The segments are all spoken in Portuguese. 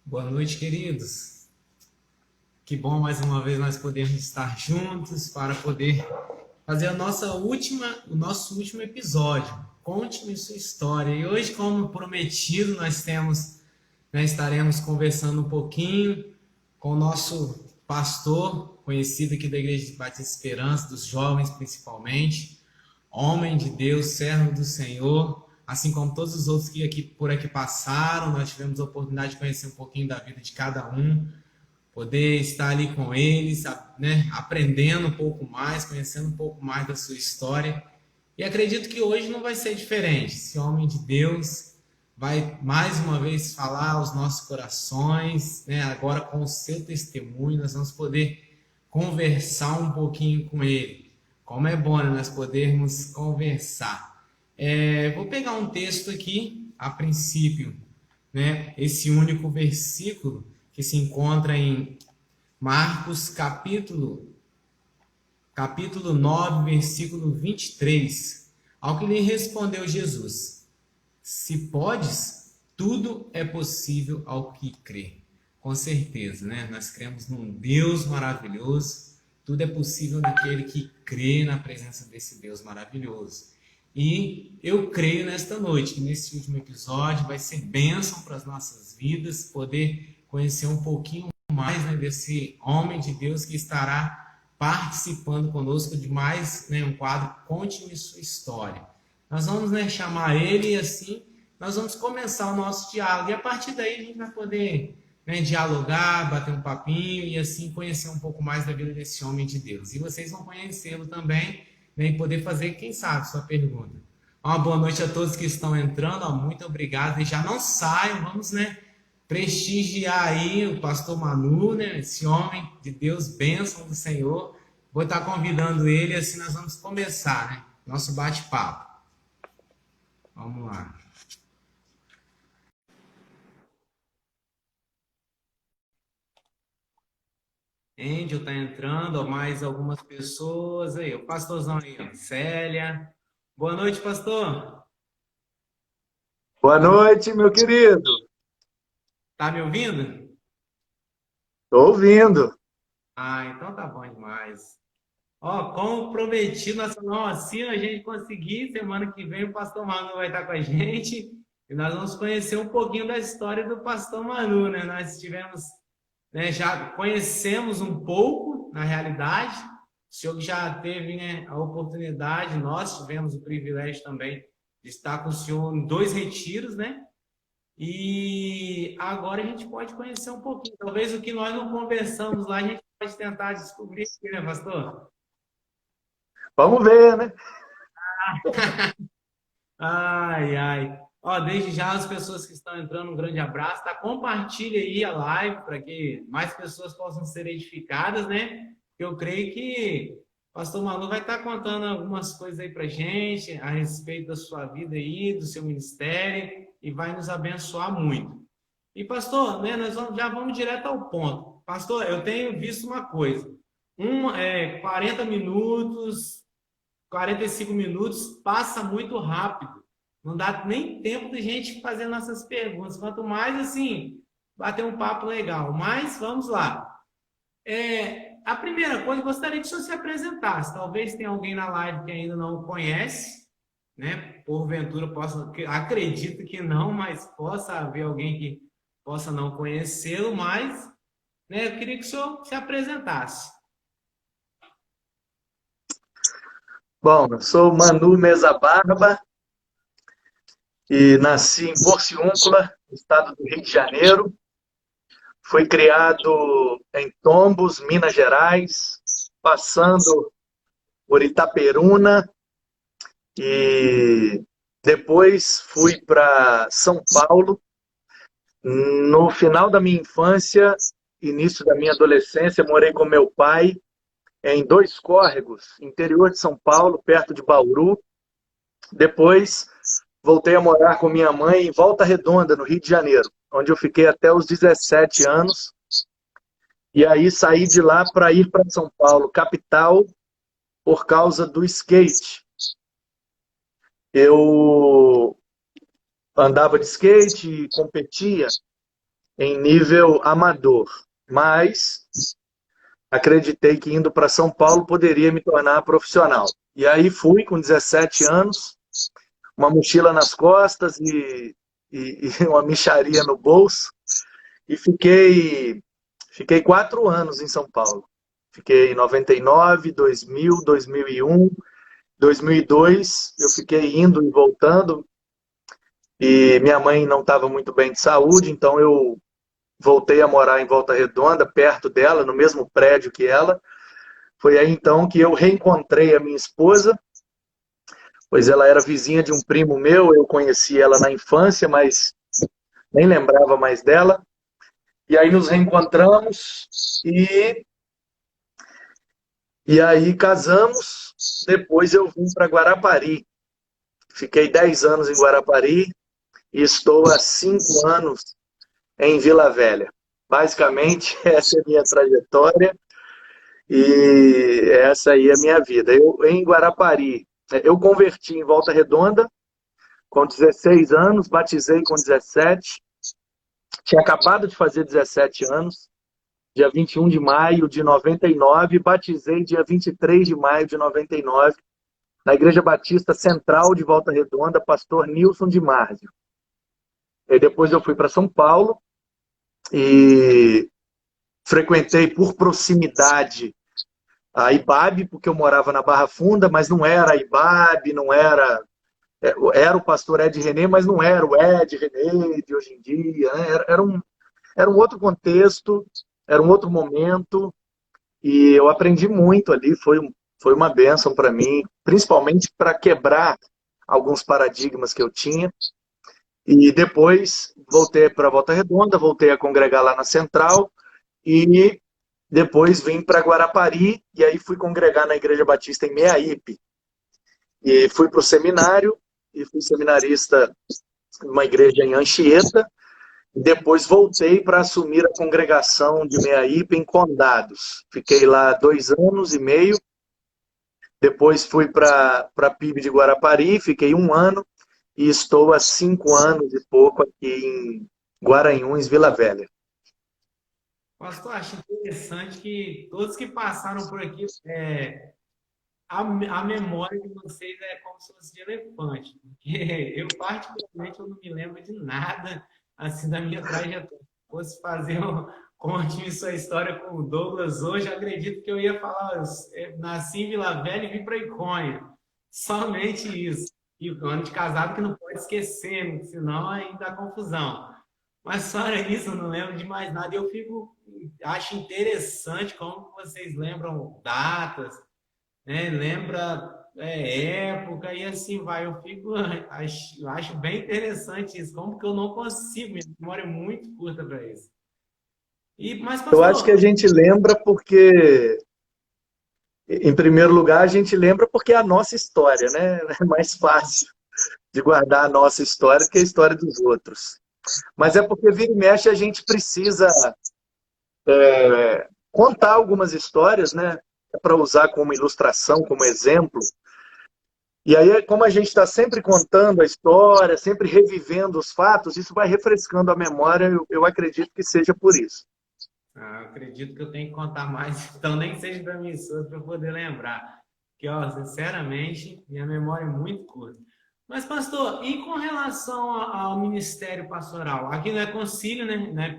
Boa noite, queridos. Que bom mais uma vez nós podermos estar juntos para poder fazer o nosso último episódio. Conte-me sua história. E hoje, como prometido, estaremos conversando um pouquinho com o nosso pastor, conhecido aqui da Igreja de Batista Esperança, dos jovens principalmente, homem de Deus, servo do Senhor, assim como todos os outros que por aqui passaram. Nós tivemos a oportunidade de conhecer um pouquinho da vida de cada um, poder estar ali com eles, né, aprendendo um pouco mais, conhecendo um pouco mais da sua história. E acredito que hoje não vai ser diferente. Esse homem de Deus vai mais uma vez falar aos nossos corações, né, agora com o seu testemunho. Nós vamos poder conversar um pouquinho com ele. Como é bom, né, nós podermos conversar. Vou pegar um texto aqui, a princípio, né, esse único versículo que se encontra em Marcos capítulo 9, versículo 23. Ao que lhe respondeu Jesus: se podes, tudo é possível ao que crê. Com certeza, né? Nós cremos num Deus maravilhoso. Tudo é possível naquele que crê na presença desse Deus maravilhoso. E eu creio nesta noite que nesse último episódio vai ser bênção para as nossas vidas, poder conhecer um pouquinho mais, né, desse homem de Deus que estará participando conosco de mais, né, um quadro Conte-me Sua História. Nós vamos, né, chamar ele e assim nós vamos começar o nosso diálogo. E a partir daí a gente vai poder, né, dialogar, bater um papinho e assim conhecer um pouco mais da vida desse homem de Deus. E vocês vão conhecê-lo também, né, e poder fazer, quem sabe, sua pergunta. Uma boa noite a todos que estão entrando. Muito obrigado. E já não saiam, vamos, né, prestigiar aí o pastor Manu, né, esse homem de Deus, bênção do Senhor. Vou estar convidando ele, assim nós vamos começar, né, nosso bate-papo. Vamos lá. Angel tá entrando, ó, mais algumas pessoas aí. O pastorzão aí, ó, Célia. Boa noite, pastor. Boa noite, meu querido. Tá me ouvindo? Estou ouvindo. Ah, então tá bom demais. Ó, como prometido, nós falamos, assim a gente conseguir, semana que vem o pastor Manu vai estar com a gente e nós vamos conhecer um pouquinho da história do pastor Manu, né? Nós tivemos, né, já conhecemos um pouco, na realidade, o senhor que já teve, né, a oportunidade, nós tivemos o privilégio também de estar com o senhor em dois retiros, né? E agora a gente pode conhecer um pouquinho. Talvez o que nós não conversamos lá, a gente pode tentar descobrir aqui, né, pastor? Vamos ver, né? Ai, ai. Ó, desde já as pessoas que estão entrando, um grande abraço, tá? Compartilha aí a live para que mais pessoas possam ser edificadas, né? Eu creio que o pastor Manu vai estar contando algumas coisas aí pra gente a respeito da sua vida aí, do seu ministério e vai nos abençoar muito. E pastor, né, já vamos direto ao ponto. Pastor, eu tenho visto uma coisa. 40 minutos, 45 minutos passa muito rápido. Não dá nem tempo de gente fazer nossas perguntas. Quanto mais, assim, bater um papo legal. Mas, vamos lá. A primeira coisa, gostaria que o senhor se apresentasse. Talvez tenha alguém na live que ainda não o conhece, né? Porventura, acredito que não, mas possa haver alguém que possa não conhecê-lo, mas, né, eu queria que o senhor se apresentasse. Bom, eu sou Manu Mesa Barba e nasci em Porciúncula, estado do Rio de Janeiro. Fui criado em Tombos, Minas Gerais, passando por Itaperuna e depois fui para São Paulo. No final da minha infância, início da minha adolescência, morei com meu pai em Dois Córregos, interior de São Paulo, perto de Bauru. Depois, voltei a morar com minha mãe em Volta Redonda, no Rio de Janeiro, onde eu fiquei até os 17 anos. E aí saí de lá para ir para São Paulo, capital, por causa do skate. Eu andava de skate, competia, em nível amador, mas acreditei que indo para São Paulo poderia me tornar profissional. E aí fui com 17 anos, uma mochila nas costas e uma mixaria no bolso, e fiquei 4 anos em São Paulo. Fiquei em 99, 2000, 2001, 2002, eu fiquei indo e voltando, e minha mãe não estava muito bem de saúde, então eu voltei a morar em Volta Redonda, perto dela, no mesmo prédio que ela. Foi aí então que eu reencontrei a minha esposa, pois ela era vizinha de um primo meu, eu conheci ela na infância, mas nem lembrava mais dela. E aí nos reencontramos e aí casamos. Depois eu vim para Guarapari. Fiquei 10 anos em Guarapari e estou há 5 anos em Vila Velha. Basicamente, essa é a minha trajetória e essa aí é a minha vida. Eu, em Guarapari, eu converti em Volta Redonda com 16 anos, batizei com 17, tinha acabado de fazer 17 anos, dia 21 de maio de 99, batizei dia 23 de maio de 99, na Igreja Batista Central de Volta Redonda, pastor Nilson de Márzio. E depois eu fui para São Paulo e frequentei por proximidade a IBAB, porque eu morava na Barra Funda, mas não era a IBAB, não era... Era o pastor Ed René, mas não era o Ed René de hoje em dia. Né? Era um outro contexto, era um outro momento, e eu aprendi muito ali, foi uma bênção para mim, principalmente para quebrar alguns paradigmas que eu tinha. E depois voltei para Volta Redonda, voltei a congregar lá na Central, e depois vim para Guarapari, e aí fui congregar na Igreja Batista em Meaípe. E fui para o seminário, e fui seminarista numa igreja em Anchieta. Depois voltei para assumir a congregação de Meaípe em Condados. Fiquei lá 2 anos e meio. Depois fui para a PIB de Guarapari, fiquei 1 ano. E estou há 5 anos e pouco aqui em Guaranhuns, Vila Velha. Pastor, acho interessante que todos que passaram por aqui, a memória de vocês é como se fosse de elefante, porque eu particularmente eu não me lembro de nada assim da minha trajetória. Se fosse fazer conte-me sua história com o Douglas hoje, acredito que eu ia falar, nasci em Vila Velha e vim para Iconha. Somente isso. E o ano de casado que não pode esquecer, senão aí dá confusão. Mas fora isso, eu não lembro de mais nada. Eu acho interessante como vocês lembram datas, né? Lembra época e assim vai. Acho bem interessante isso. Como que eu não consigo? Minha memória é muito curta para isso. Mas, Eu acho que a pastor, gente lembra porque, em primeiro lugar, a gente lembra porque é a nossa história, né? É mais fácil de guardar a nossa história do que a história dos outros. Mas é porque vira e mexe a gente precisa contar algumas histórias, né? Para usar como ilustração, como exemplo. E aí, como a gente está sempre contando a história, sempre revivendo os fatos, isso vai refrescando a memória, eu acredito que seja por isso. acredito que eu tenho que contar mais, então nem seja da minha esposa para eu poder lembrar. Porque, ó, sinceramente, minha memória é muito curta. Mas, pastor, e com relação ao ministério pastoral? Aqui não é concílio, né?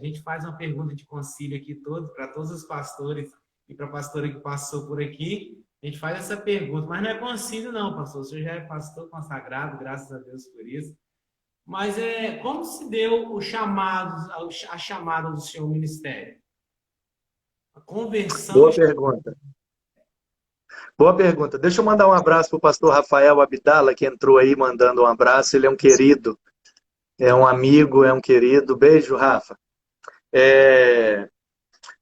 A gente faz uma pergunta de concílio aqui para todos os pastores e para a pastora que passou por aqui. A gente faz essa pergunta, mas não é concílio, não, pastor. O senhor já é pastor consagrado, graças a Deus por isso. Mas como se deu a chamada do seu ministério? A conversão. Boa pergunta. Boa pergunta. Deixa eu mandar um abraço para o pastor Rafael Abdala, que entrou aí mandando um abraço. Ele é um querido, é um amigo, é um querido. Beijo, Rafa.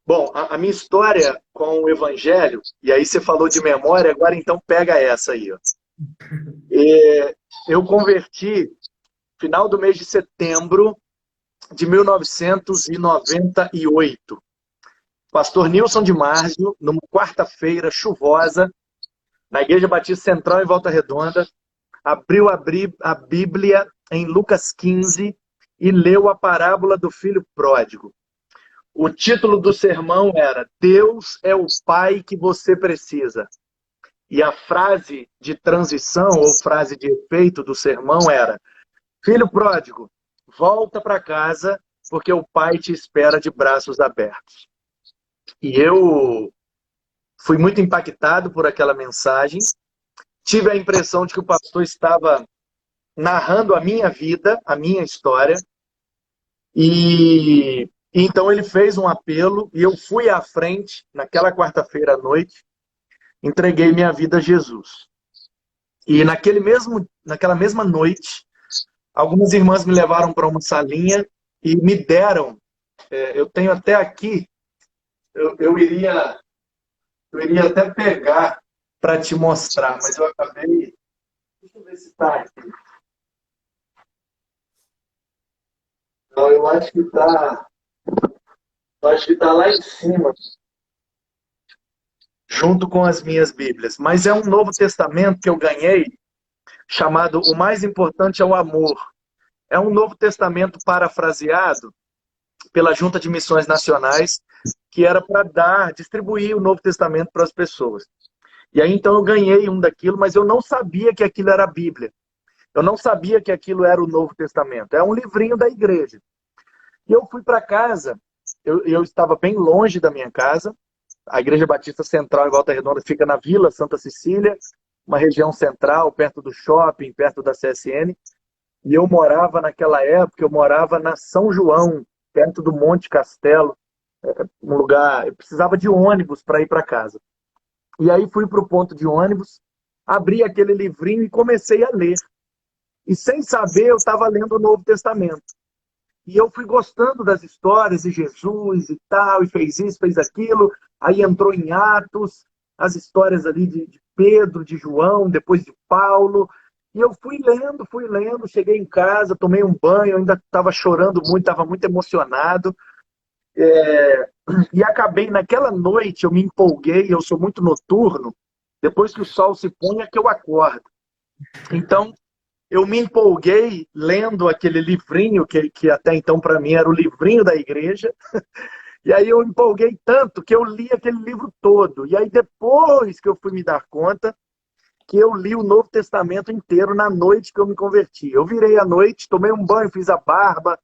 Bom, a minha história com o Evangelho, e aí você falou de memória, agora então pega essa aí. Ó. Eu converti final do mês de setembro de 1998. Pastor Nilson de Márzio, numa quarta-feira chuvosa, na Igreja Batista Central em Volta Redonda, abriu a Bíblia em Lucas 15 e leu a parábola do filho pródigo. O título do sermão era Deus é o Pai que você precisa. E a frase de transição, ou frase de efeito do sermão era: Filho pródigo, volta para casa, porque o pai te espera de braços abertos. E eu fui muito impactado por aquela mensagem. Tive a impressão de que o pastor estava narrando a minha vida, a minha história. E então ele fez um apelo e eu fui à frente naquela quarta-feira à noite, entreguei minha vida a Jesus. E naquela mesma noite, algumas irmãs me levaram para uma salinha e me deram, eu tenho até aqui, eu iria até pegar para te mostrar, mas eu acabei. Deixa eu ver se está aqui. Não, eu acho que está. Eu acho que está lá em cima, junto com as minhas Bíblias. Mas é um Novo Testamento que eu ganhei, chamado O Mais Importante é o Amor. É um Novo Testamento parafraseado pela Junta de Missões Nacionais, que era para distribuir o Novo Testamento para as pessoas. E aí então eu ganhei um daquilo, mas eu não sabia que aquilo era a Bíblia. Eu não sabia que aquilo era o Novo Testamento. É um livrinho da igreja. E eu fui para casa, eu estava bem longe da minha casa. A Igreja Batista Central em Volta Redonda fica na Vila Santa Cecília, uma região central, perto do shopping, perto da CSN. E eu morava, naquela época, eu morava na São João, perto do Monte Castelo, um lugar. Eu precisava de ônibus para ir para casa. E aí fui para o ponto de ônibus, abri aquele livrinho e comecei a ler. E sem saber, eu estava lendo o Novo Testamento. E eu fui gostando das histórias de Jesus e tal, e fez isso, fez aquilo. Aí entrou em Atos, as histórias ali de Pedro, de João, depois de Paulo. E eu fui lendo, cheguei em casa, tomei um banho, ainda estava chorando muito, estava muito emocionado. E acabei, naquela noite, eu me empolguei, eu sou muito noturno, depois que o sol se põe é que eu acordo. Então, eu me empolguei lendo aquele livrinho, que até então para mim era o livrinho da igreja, e aí eu empolguei tanto que eu li aquele livro todo. E aí depois que eu fui me dar conta que eu li o Novo Testamento inteiro na noite que eu me converti. Eu virei à noite, tomei um banho, fiz a barba,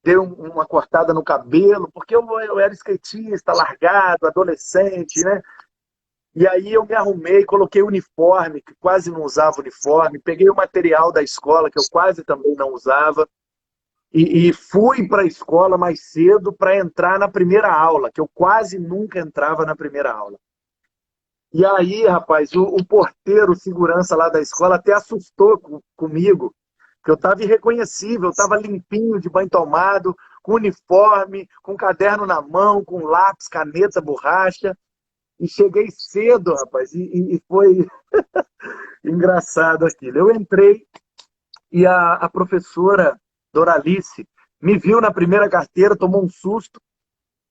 dei uma cortada no cabelo, porque eu era skatista, largado, adolescente, né? E aí eu me arrumei, coloquei uniforme, que quase não usava uniforme, peguei o material da escola, que eu quase também não usava, e fui para a escola mais cedo para entrar na primeira aula, que eu quase nunca entrava na primeira aula. E aí, rapaz, o porteiro, o segurança lá da escola até assustou comigo, que eu estava irreconhecível, eu estava limpinho, de banho tomado, com uniforme, com caderno na mão, com lápis, caneta, borracha. E cheguei cedo, rapaz, e foi engraçado aquilo. Eu entrei e a professora Doralice me viu na primeira carteira, tomou um susto,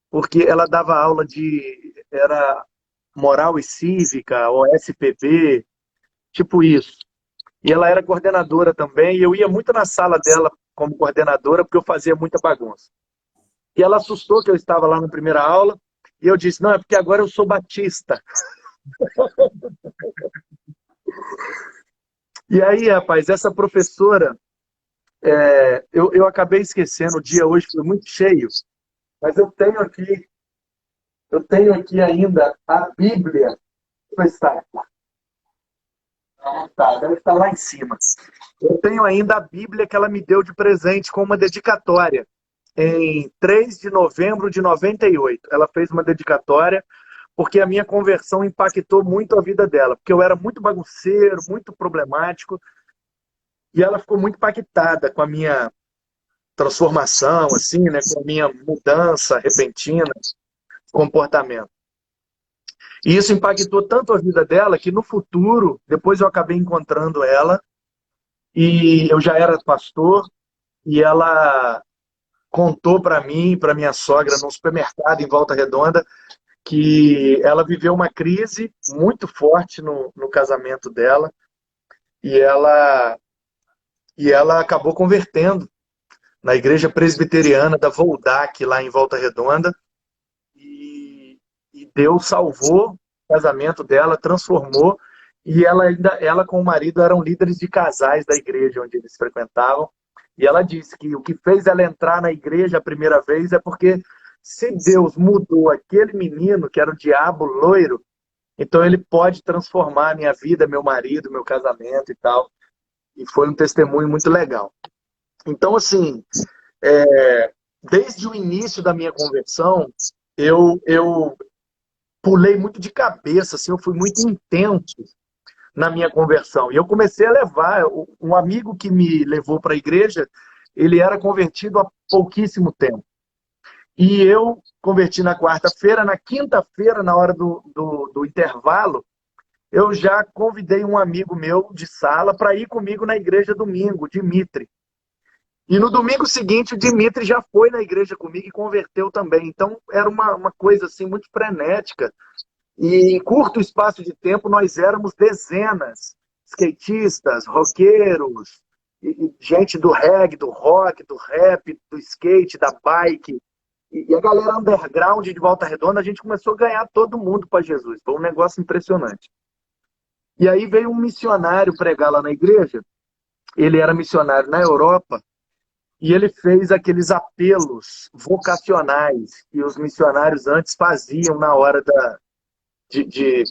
porque ela dava aula era Moral e Cívica, ou SPB, tipo isso. E ela era coordenadora também, e eu ia muito na sala dela como coordenadora, porque eu fazia muita bagunça. E ela assustou que eu estava lá na primeira aula, e eu disse, não, é porque agora eu sou batista. E aí, rapaz, essa professora, eu acabei esquecendo, o dia hoje foi muito cheio, mas eu tenho aqui ainda a Bíblia. Onde está? Não, tá, deve estar lá em cima. Eu tenho ainda a Bíblia que ela me deu de presente com uma dedicatória. Em 3 de novembro de 98. Ela fez uma dedicatória porque a minha conversão impactou muito a vida dela. Porque eu era muito bagunceiro, muito problemático. E ela ficou muito impactada com a minha transformação, assim, né? Com a minha mudança repentina de comportamento. E isso impactou tanto a vida dela que no futuro, depois eu acabei encontrando ela e eu já era pastor e ela contou para mim, para minha sogra, num supermercado em Volta Redonda, que ela viveu uma crise muito forte no casamento dela e ela acabou convertendo. na igreja presbiteriana da Voldac, lá em Volta Redonda. E Deus salvou o casamento dela, transformou. E ela com o marido eram líderes de casais da igreja onde eles frequentavam. E ela disse que o que fez ela entrar na igreja a primeira vez é porque se Deus mudou aquele menino, que era o diabo loiro, então ele pode transformar a minha vida, meu marido, meu casamento e tal. E foi um testemunho muito legal. Então, assim, desde o início da minha conversão, eu pulei muito de cabeça, assim, eu fui muito intenso na minha conversão. E eu comecei a levar, um amigo que me levou para a igreja, ele era convertido há pouquíssimo tempo. E eu converti na quarta-feira, na quinta-feira, na hora do intervalo, eu já convidei um amigo meu de sala para ir comigo na igreja domingo, Dimitri. E no domingo seguinte, o Dimitri já foi na igreja comigo e converteu também. Então, era uma coisa assim muito frenética. E em curto espaço de tempo, nós éramos dezenas. Skatistas, roqueiros, e gente do reggae, do rock, do rap, do skate, da bike. E a galera underground de Volta Redonda, a gente começou a ganhar todo mundo para Jesus. Foi um negócio impressionante. E aí veio um missionário pregar lá na igreja. Ele era missionário na Europa. E ele fez aqueles apelos vocacionais que os missionários antes faziam na hora de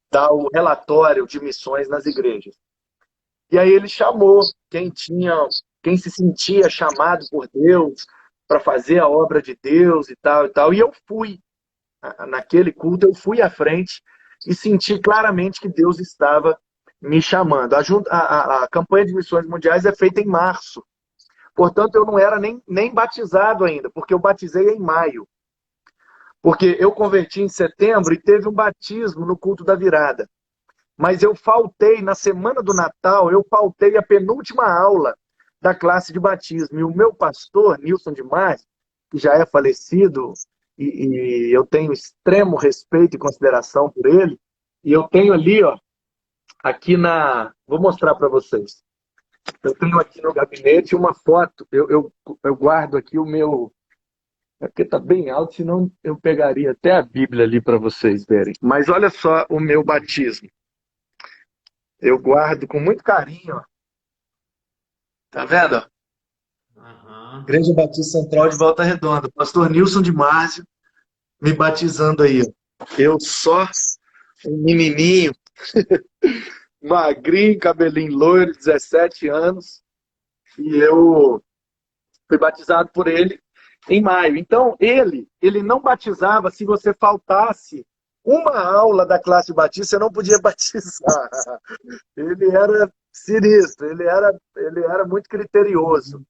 dar o relatório de missões nas igrejas. E aí ele chamou quem se sentia chamado por Deus para fazer a obra de Deus e tal e tal. E eu fui, naquele culto, eu fui à frente e senti claramente que Deus estava me chamando. A campanha de missões mundiais é feita em março. Portanto, eu não era nem batizado ainda, porque eu batizei em maio. Porque eu converti em setembro e teve um batismo no culto da virada. Mas eu faltei, na semana do Natal, eu faltei a penúltima aula da classe de batismo. E o meu pastor, Nilson de Mars, que já é falecido, e eu tenho extremo respeito e consideração por ele, e eu tenho ali, ó, vou mostrar para vocês. Eu tenho aqui no gabinete uma foto, eu guardo aqui o meu... É porque está bem alto, senão eu pegaria até a Bíblia ali para vocês verem. Mas olha só o meu batismo. Eu guardo com muito carinho. Ó. Tá vendo? Aham. Igreja Batista Central de Volta Redonda. Pastor Nilson de Márcio me batizando aí. Ó. Eu só um menininho, magrinho, cabelinho loiro, 17 anos. E eu fui batizado por ele em maio. Então, ele não batizava se você faltasse uma aula da classe batista, você não podia batizar. Ele era sinistro, ele era muito criterioso.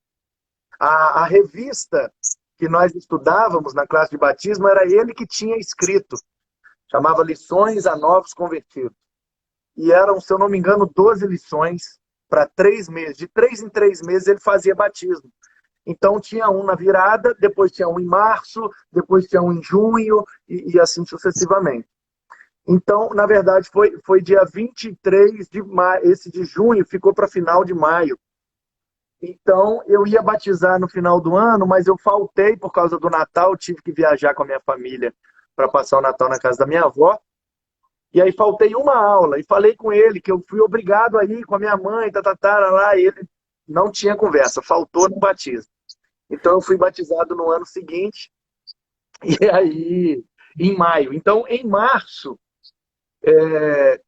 A revista que nós estudávamos na classe de batismo era ele que tinha escrito. Chamava Lições a Novos Convertidos. E eram, se eu não me engano, 12 lições para 3 meses. De 3 em 3 meses ele fazia batismo. Então tinha um na virada, depois tinha um em março, depois tinha um em junho e assim sucessivamente. Então, na verdade, foi dia 23 de maio, esse de junho ficou para final de maio. Então, eu ia batizar no final do ano, mas eu faltei por causa do Natal, tive que viajar com a minha família para passar o Natal na casa da minha avó. E aí faltei uma aula e falei com ele que eu fui obrigado a ir com a minha mãe, lá, e ele não tinha conversa, faltou no batismo. Então, eu fui batizado no ano seguinte, e aí, em maio. Então, em março,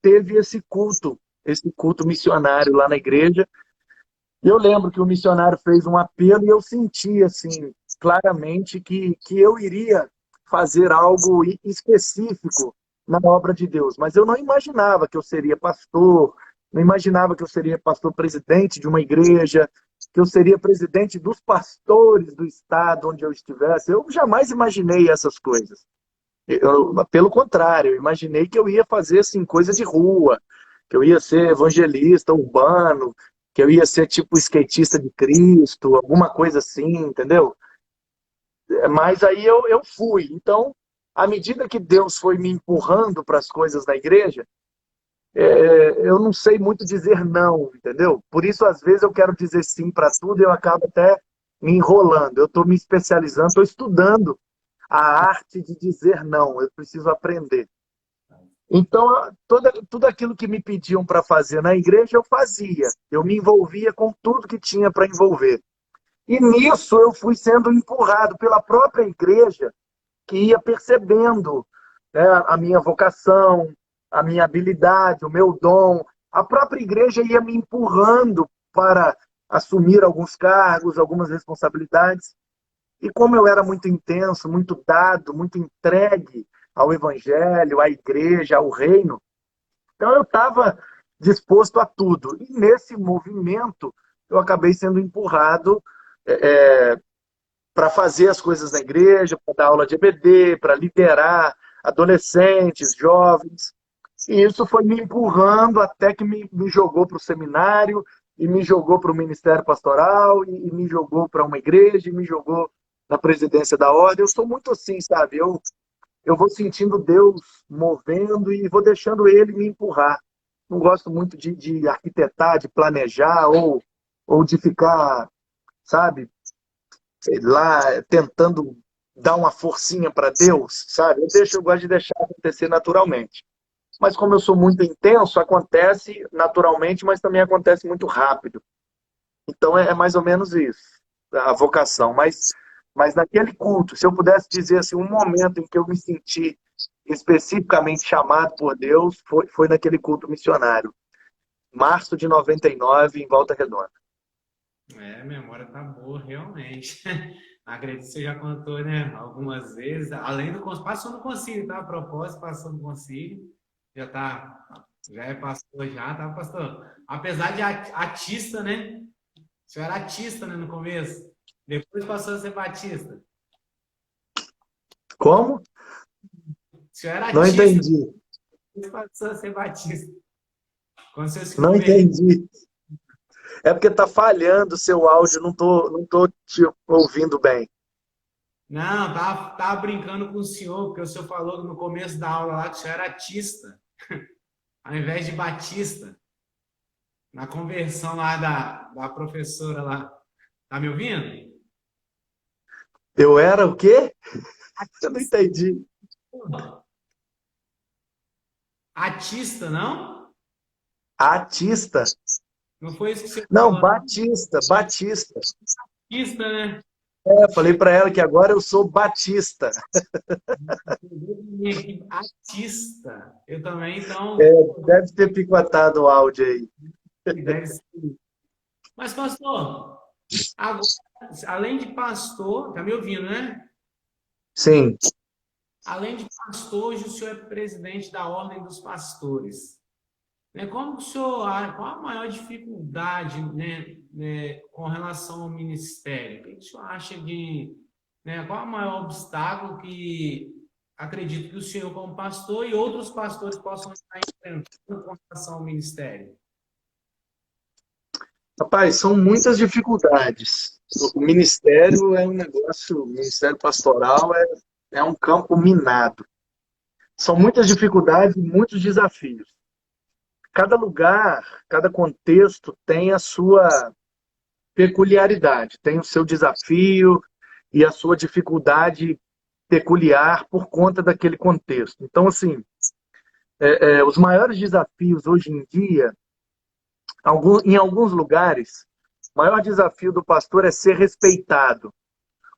teve esse culto missionário lá na igreja. E eu lembro que o missionário fez um apelo e eu senti, assim, claramente que eu iria fazer algo específico na obra de Deus. Mas eu não imaginava que eu seria pastor, não imaginava que eu seria pastor presidente de uma igreja, que eu seria presidente dos pastores do estado onde eu estivesse. Eu jamais imaginei essas coisas. Pelo contrário, eu imaginei que eu ia fazer assim, coisa de rua, que eu ia ser evangelista urbano, que eu ia ser tipo skatista de Cristo, alguma coisa assim, entendeu? Mas aí eu fui. Então, à medida que Deus foi me empurrando para as coisas da igreja, eu não sei muito dizer não, entendeu? Por isso, às vezes, eu quero dizer sim para tudo e eu acabo até me enrolando, eu estou me especializando, estou estudando a arte de dizer não, eu preciso aprender. Então, tudo aquilo que me pediam para fazer na igreja, eu fazia. Eu me envolvia com tudo que tinha para envolver. E nisso eu fui sendo empurrado pela própria igreja, que ia percebendo, né, a minha vocação, a minha habilidade, o meu dom. A própria igreja ia me empurrando para assumir alguns cargos, algumas responsabilidades. E como eu era muito intenso, muito dado, muito entregue ao evangelho, à igreja, ao reino, então eu estava disposto a tudo. E nesse movimento eu acabei sendo empurrado para fazer as coisas na igreja, para dar aula de EBD, para liderar adolescentes, jovens. E isso foi me empurrando até que me jogou para o seminário, e me jogou para o ministério pastoral, e me jogou para uma igreja, e me jogou na presidência da ordem. Eu sou muito assim, sabe? Eu vou sentindo Deus movendo e vou deixando Ele me empurrar. Não gosto muito de arquitetar, de planejar, ou de ficar, sabe, sei lá, tentando dar uma forcinha para Deus, sabe? Eu gosto de deixar acontecer naturalmente. Mas como eu sou muito intenso, acontece naturalmente, mas também acontece muito rápido. Então é mais ou menos isso, a vocação. Mas naquele culto, se eu pudesse dizer assim, um momento em que eu me senti especificamente chamado por Deus, foi naquele culto missionário. Março de 99, em Volta Redonda. A memória tá boa, realmente. Acredito que você já contou, né, algumas vezes. Além do passou no concílio, tá? A propósito, passou no concílio. Já é pastor já, tá, pastor? Apesar de atista, né? O senhor era atista, né, no começo. Depois passou a ser batista. Como? O senhor era Não atista, entendi. depois passou a ser batista. Quando você se Não converteu. entendi. É porque tá falhando o seu áudio, não tô te ouvindo bem. Não, tava brincando com o senhor, porque o senhor falou no começo da aula lá que o senhor era atista, ao invés de batista. Na conversão lá da professora lá. Tá me ouvindo? Eu era o quê? Eu não entendi. Atista, não? Atista? Não foi isso que você Não, falou, não? Batista, Batista. Atista, né? Falei para ela que agora eu sou Batista. Atista. Eu também, então, É, deve ter picotado o áudio aí. deve ser. Mas, pastor, agora, além de pastor, tá me ouvindo, né? Sim. Além de pastor, hoje o senhor é presidente da Ordem dos Pastores. Né? Como que o senhor, qual a maior dificuldade, né, com relação ao ministério? O que o senhor acha de, né, qual é o maior obstáculo que acredito que o senhor, como pastor, e outros pastores possam estar enfrentando com relação ao ministério? Rapaz, são muitas dificuldades. O ministério é um negócio, o ministério pastoral é um campo minado. São muitas dificuldades e muitos desafios. Cada lugar, cada contexto tem a sua peculiaridade, tem o seu desafio e a sua dificuldade peculiar por conta daquele contexto. Então, assim, os maiores desafios hoje em dia, em alguns lugares, o maior desafio do pastor é ser respeitado,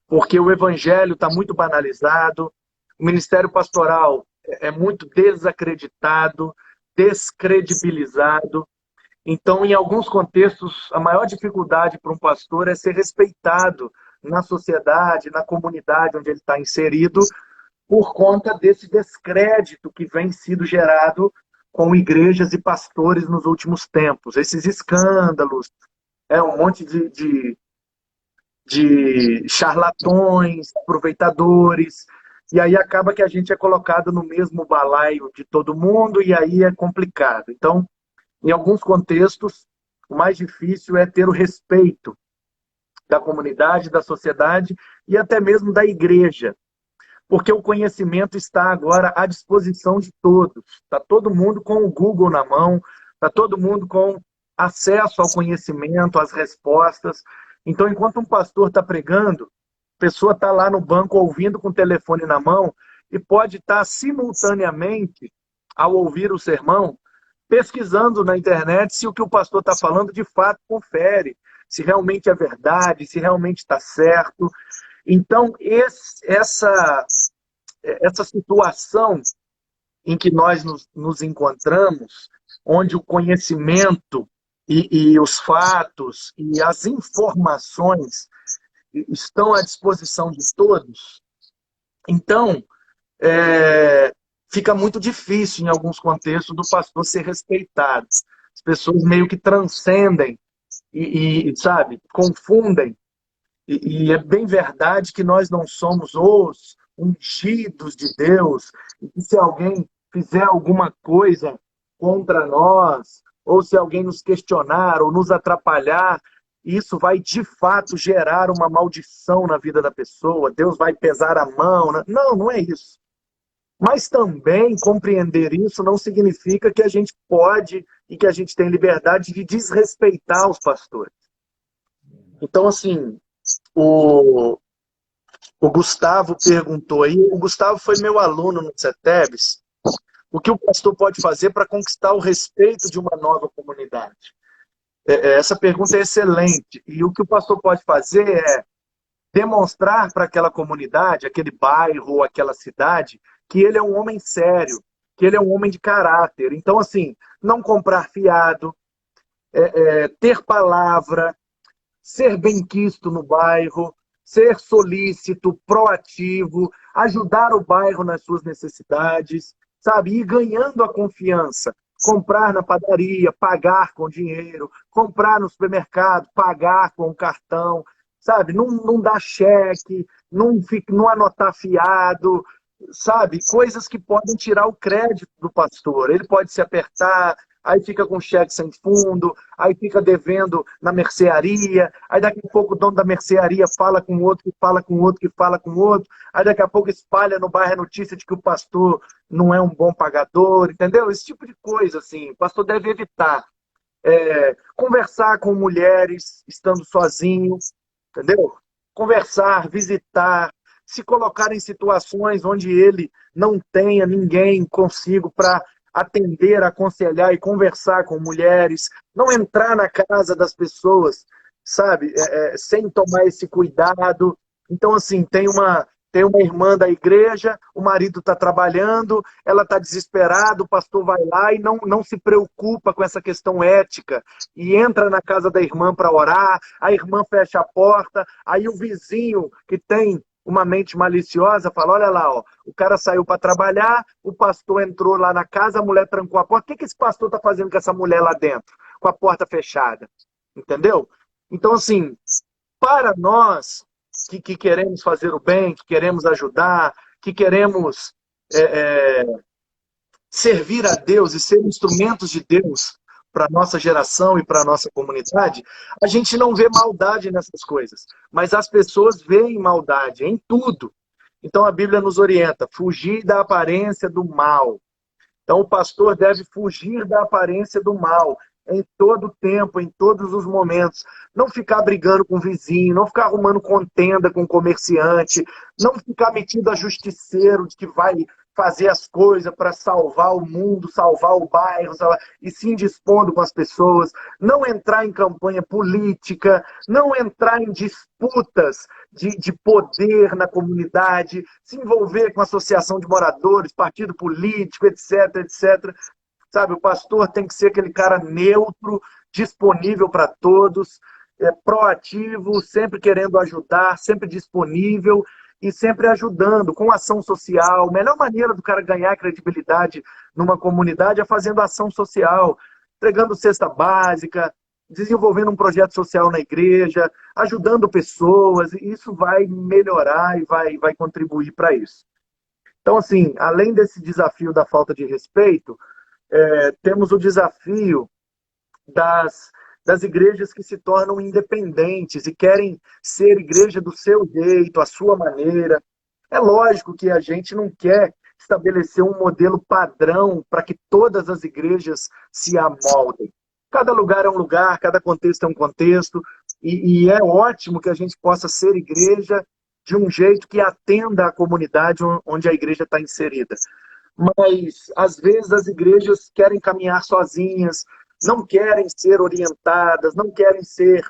porque o evangelho está muito banalizado, o ministério pastoral é muito desacreditado, descredibilizado. Então, em alguns contextos, a maior dificuldade para um pastor é ser respeitado na sociedade, na comunidade onde ele está inserido, por conta desse descrédito que vem sido gerado com igrejas e pastores nos últimos tempos. Esses escândalos, um monte de charlatões, aproveitadores, e aí acaba que a gente é colocado no mesmo balaio de todo mundo, e aí é complicado. Então, em alguns contextos, o mais difícil é ter o respeito da comunidade, da sociedade e até mesmo da igreja, porque o conhecimento está agora à disposição de todos. Está todo mundo com o Google na mão, está todo mundo com acesso ao conhecimento, às respostas. Então, enquanto um pastor está pregando, a pessoa está lá no banco ouvindo com o telefone na mão e pode estar simultaneamente, ao ouvir o sermão, pesquisando na internet se o que o pastor está falando de fato confere, se realmente é verdade, se realmente está certo. Então, essa situação em que nós nos encontramos, onde o conhecimento e os fatos e as informações estão à disposição de todos, então fica muito difícil, em alguns contextos, do pastor ser respeitado. As pessoas meio que transcendem sabe, confundem. E é bem verdade que nós não somos os ungidos de Deus. E se alguém fizer alguma coisa contra nós, ou se alguém nos questionar ou nos atrapalhar, isso vai de fato gerar uma maldição na vida da pessoa. Deus vai pesar a mão. Não, não é isso. Mas também compreender isso não significa que a gente pode e que a gente tem liberdade de desrespeitar os pastores. Então, assim, o Gustavo perguntou aí, o Gustavo foi meu aluno no CETEBS, o que o pastor pode fazer para conquistar o respeito de uma nova comunidade? Essa pergunta é excelente. E o que o pastor pode fazer é demonstrar para aquela comunidade, aquele bairro ou aquela cidade, que ele é um homem sério, que ele é um homem de caráter. Então, assim, não comprar fiado, ter palavra, ser benquisto no bairro, ser solícito, proativo, ajudar o bairro nas suas necessidades, sabe? Ir ganhando a confiança. Comprar na padaria, pagar com dinheiro, comprar no supermercado, pagar com o cartão, sabe? Não dar cheque, não anotar fiado, sabe? Coisas que podem tirar o crédito do pastor. Ele pode se apertar, aí fica com cheque sem fundo, aí fica devendo na mercearia, aí daqui a pouco o dono da mercearia fala com outro, que fala com outro, que fala com outro, aí daqui a pouco espalha no bairro a notícia de que o pastor não é um bom pagador, entendeu? Esse tipo de coisa, assim, o pastor deve evitar. Conversar com mulheres estando sozinho, entendeu? Conversar, visitar, se colocar em situações onde ele não tenha ninguém consigo para atender, aconselhar e conversar com mulheres, não entrar na casa das pessoas, sabe, sem tomar esse cuidado. Então, assim, tem uma irmã da igreja, o marido está trabalhando, ela está desesperada, o pastor vai lá e não se preocupa com essa questão ética e entra na casa da irmã para orar, a irmã fecha a porta, aí o vizinho que tem uma mente maliciosa fala, olha lá, ó, o cara saiu para trabalhar, o pastor entrou lá na casa, a mulher trancou a porta. O que esse pastor está fazendo com essa mulher lá dentro, com a porta fechada? Entendeu? Então, assim, para nós que queremos fazer o bem, que queremos ajudar, que queremos servir a Deus e ser instrumentos de Deus para a nossa geração e para a nossa comunidade, a gente não vê maldade nessas coisas. Mas as pessoas veem maldade em tudo. Então a Bíblia nos orienta, fugir da aparência do mal. Então o pastor deve fugir da aparência do mal em todo o tempo, em todos os momentos. Não ficar brigando com o vizinho, não ficar arrumando contenda com o comerciante, não ficar metido a justiceiro de que vai fazer as coisas para salvar o mundo, salvar o bairro, e se indispondo com as pessoas, não entrar em campanha política, não entrar em disputas de poder na comunidade, se envolver com associação de moradores, partido político, etc, etc. Sabe, o pastor tem que ser aquele cara neutro, disponível para todos, proativo, sempre querendo ajudar, sempre disponível e sempre ajudando, com ação social. A melhor maneira do cara ganhar credibilidade numa comunidade é fazendo ação social, entregando cesta básica, desenvolvendo um projeto social na igreja, ajudando pessoas, e isso vai melhorar e vai contribuir para isso. Então, assim, além desse desafio da falta de respeito, temos o desafio das igrejas que se tornam independentes e querem ser igreja do seu jeito, à sua maneira. É lógico que a gente não quer estabelecer um modelo padrão para que todas as igrejas se amoldem. Cada lugar é um lugar, cada contexto é um contexto. e é ótimo que a gente possa ser igreja de um jeito que atenda à comunidade onde a igreja está inserida. Mas, às vezes, as igrejas querem caminhar sozinhas, não querem ser orientadas, não querem ser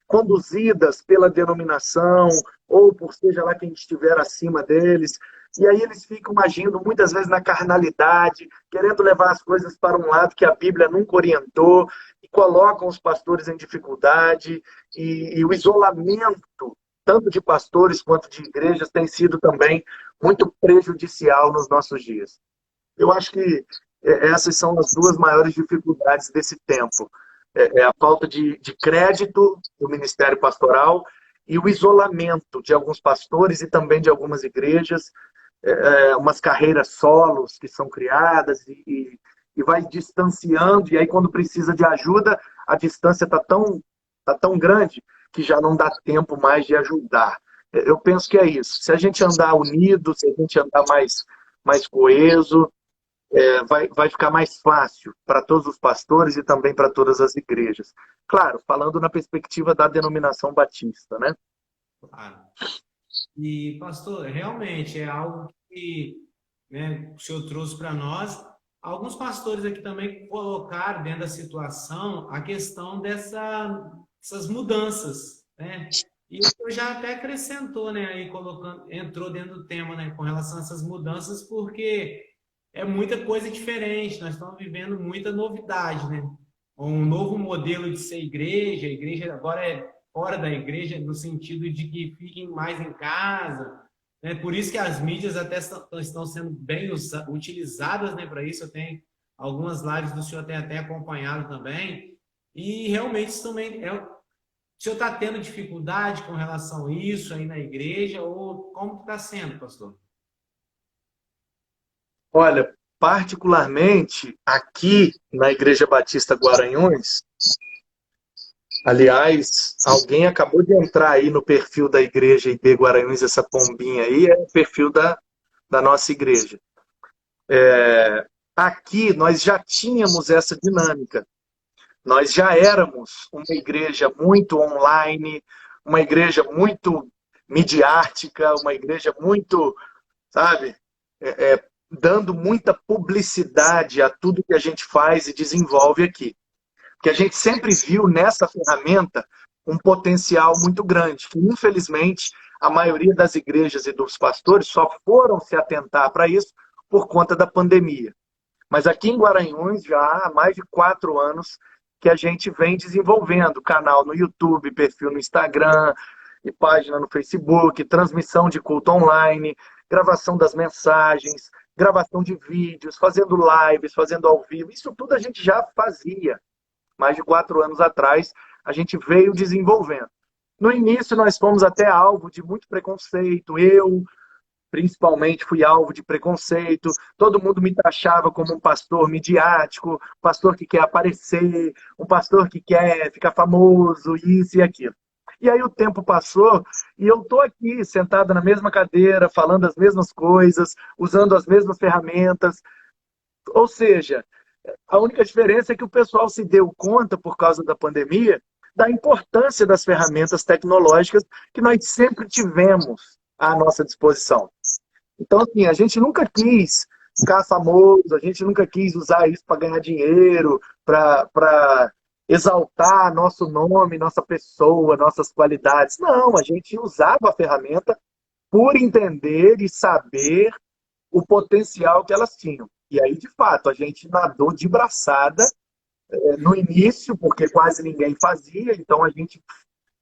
conduzidas pela denominação ou por seja lá quem estiver acima deles. E aí eles ficam agindo muitas vezes na carnalidade, querendo levar as coisas para um lado que a Bíblia nunca orientou, e colocam os pastores em dificuldade, e o isolamento, tanto de pastores quanto de igrejas, tem sido também muito prejudicial nos nossos dias. Eu acho que essas são as duas maiores dificuldades desse tempo. É a falta de crédito do ministério pastoral e o isolamento de alguns pastores e também de algumas igrejas, umas carreiras solos que são criadas e vai distanciando, e aí quando precisa de ajuda, a distância tá tão grande que já não dá tempo mais de ajudar. Eu penso que é isso. Se a gente andar unido, se a gente andar mais coeso, vai ficar mais fácil para todos os pastores e também para todas as igrejas. Claro, falando na perspectiva da denominação batista, né? Claro. E, pastor, realmente é algo que, né, o senhor trouxe para nós. Alguns pastores aqui também colocaram dentro da situação a questão dessas mudanças, né? E o senhor já até acrescentou, né, aí colocando, entrou dentro do tema, né, com relação a essas mudanças, porque é muita coisa diferente, nós estamos vivendo muita novidade, né? Um novo modelo de ser igreja, a igreja agora é fora da igreja, no sentido de que fiquem mais em casa, né? Por isso que as mídias até estão sendo bem utilizadas, né, para isso. Eu tenho algumas lives do senhor tem até acompanhado também, e realmente isso também o senhor está tendo dificuldade com relação a isso aí na igreja, ou como está sendo, pastor? Olha, particularmente aqui na Igreja Batista Guaranhões, aliás, alguém acabou de entrar aí no perfil da Igreja IB Guaranhões, essa pombinha aí, é o perfil da nossa igreja. Aqui nós já tínhamos essa dinâmica. Nós já éramos uma igreja muito online, uma igreja muito midiática, uma igreja muito, sabe, dando muita publicidade a tudo que a gente faz e desenvolve aqui. Porque a gente sempre viu nessa ferramenta um potencial muito grande, que infelizmente a maioria das igrejas e dos pastores só foram se atentar para isso por conta da pandemia. Mas aqui em Guaranhões já há mais de 4 anos que a gente vem desenvolvendo canal no YouTube, perfil no Instagram, e página no Facebook, transmissão de culto online, gravação das mensagens, gravação de vídeos, fazendo lives, fazendo ao vivo. Isso tudo a gente já fazia. Mais de 4 anos atrás, a gente veio desenvolvendo. No início, nós fomos até alvo de muito preconceito. Eu, principalmente, fui alvo de preconceito. Todo mundo me taxava como um pastor midiático, um pastor que quer aparecer, um pastor que quer ficar famoso, isso e aquilo. E aí o tempo passou e eu estou aqui, sentado na mesma cadeira, falando as mesmas coisas, usando as mesmas ferramentas. Ou seja, a única diferença é que o pessoal se deu conta, por causa da pandemia, da importância das ferramentas tecnológicas que nós sempre tivemos à nossa disposição. Então, assim, a gente nunca quis ficar famoso, a gente nunca quis usar isso para ganhar dinheiro, para exaltar nosso nome, nossa pessoa, nossas qualidades. Não, a gente usava a ferramenta por entender e saber o potencial que elas tinham. E aí, de fato, a gente nadou de braçada no início, porque quase ninguém fazia, então a gente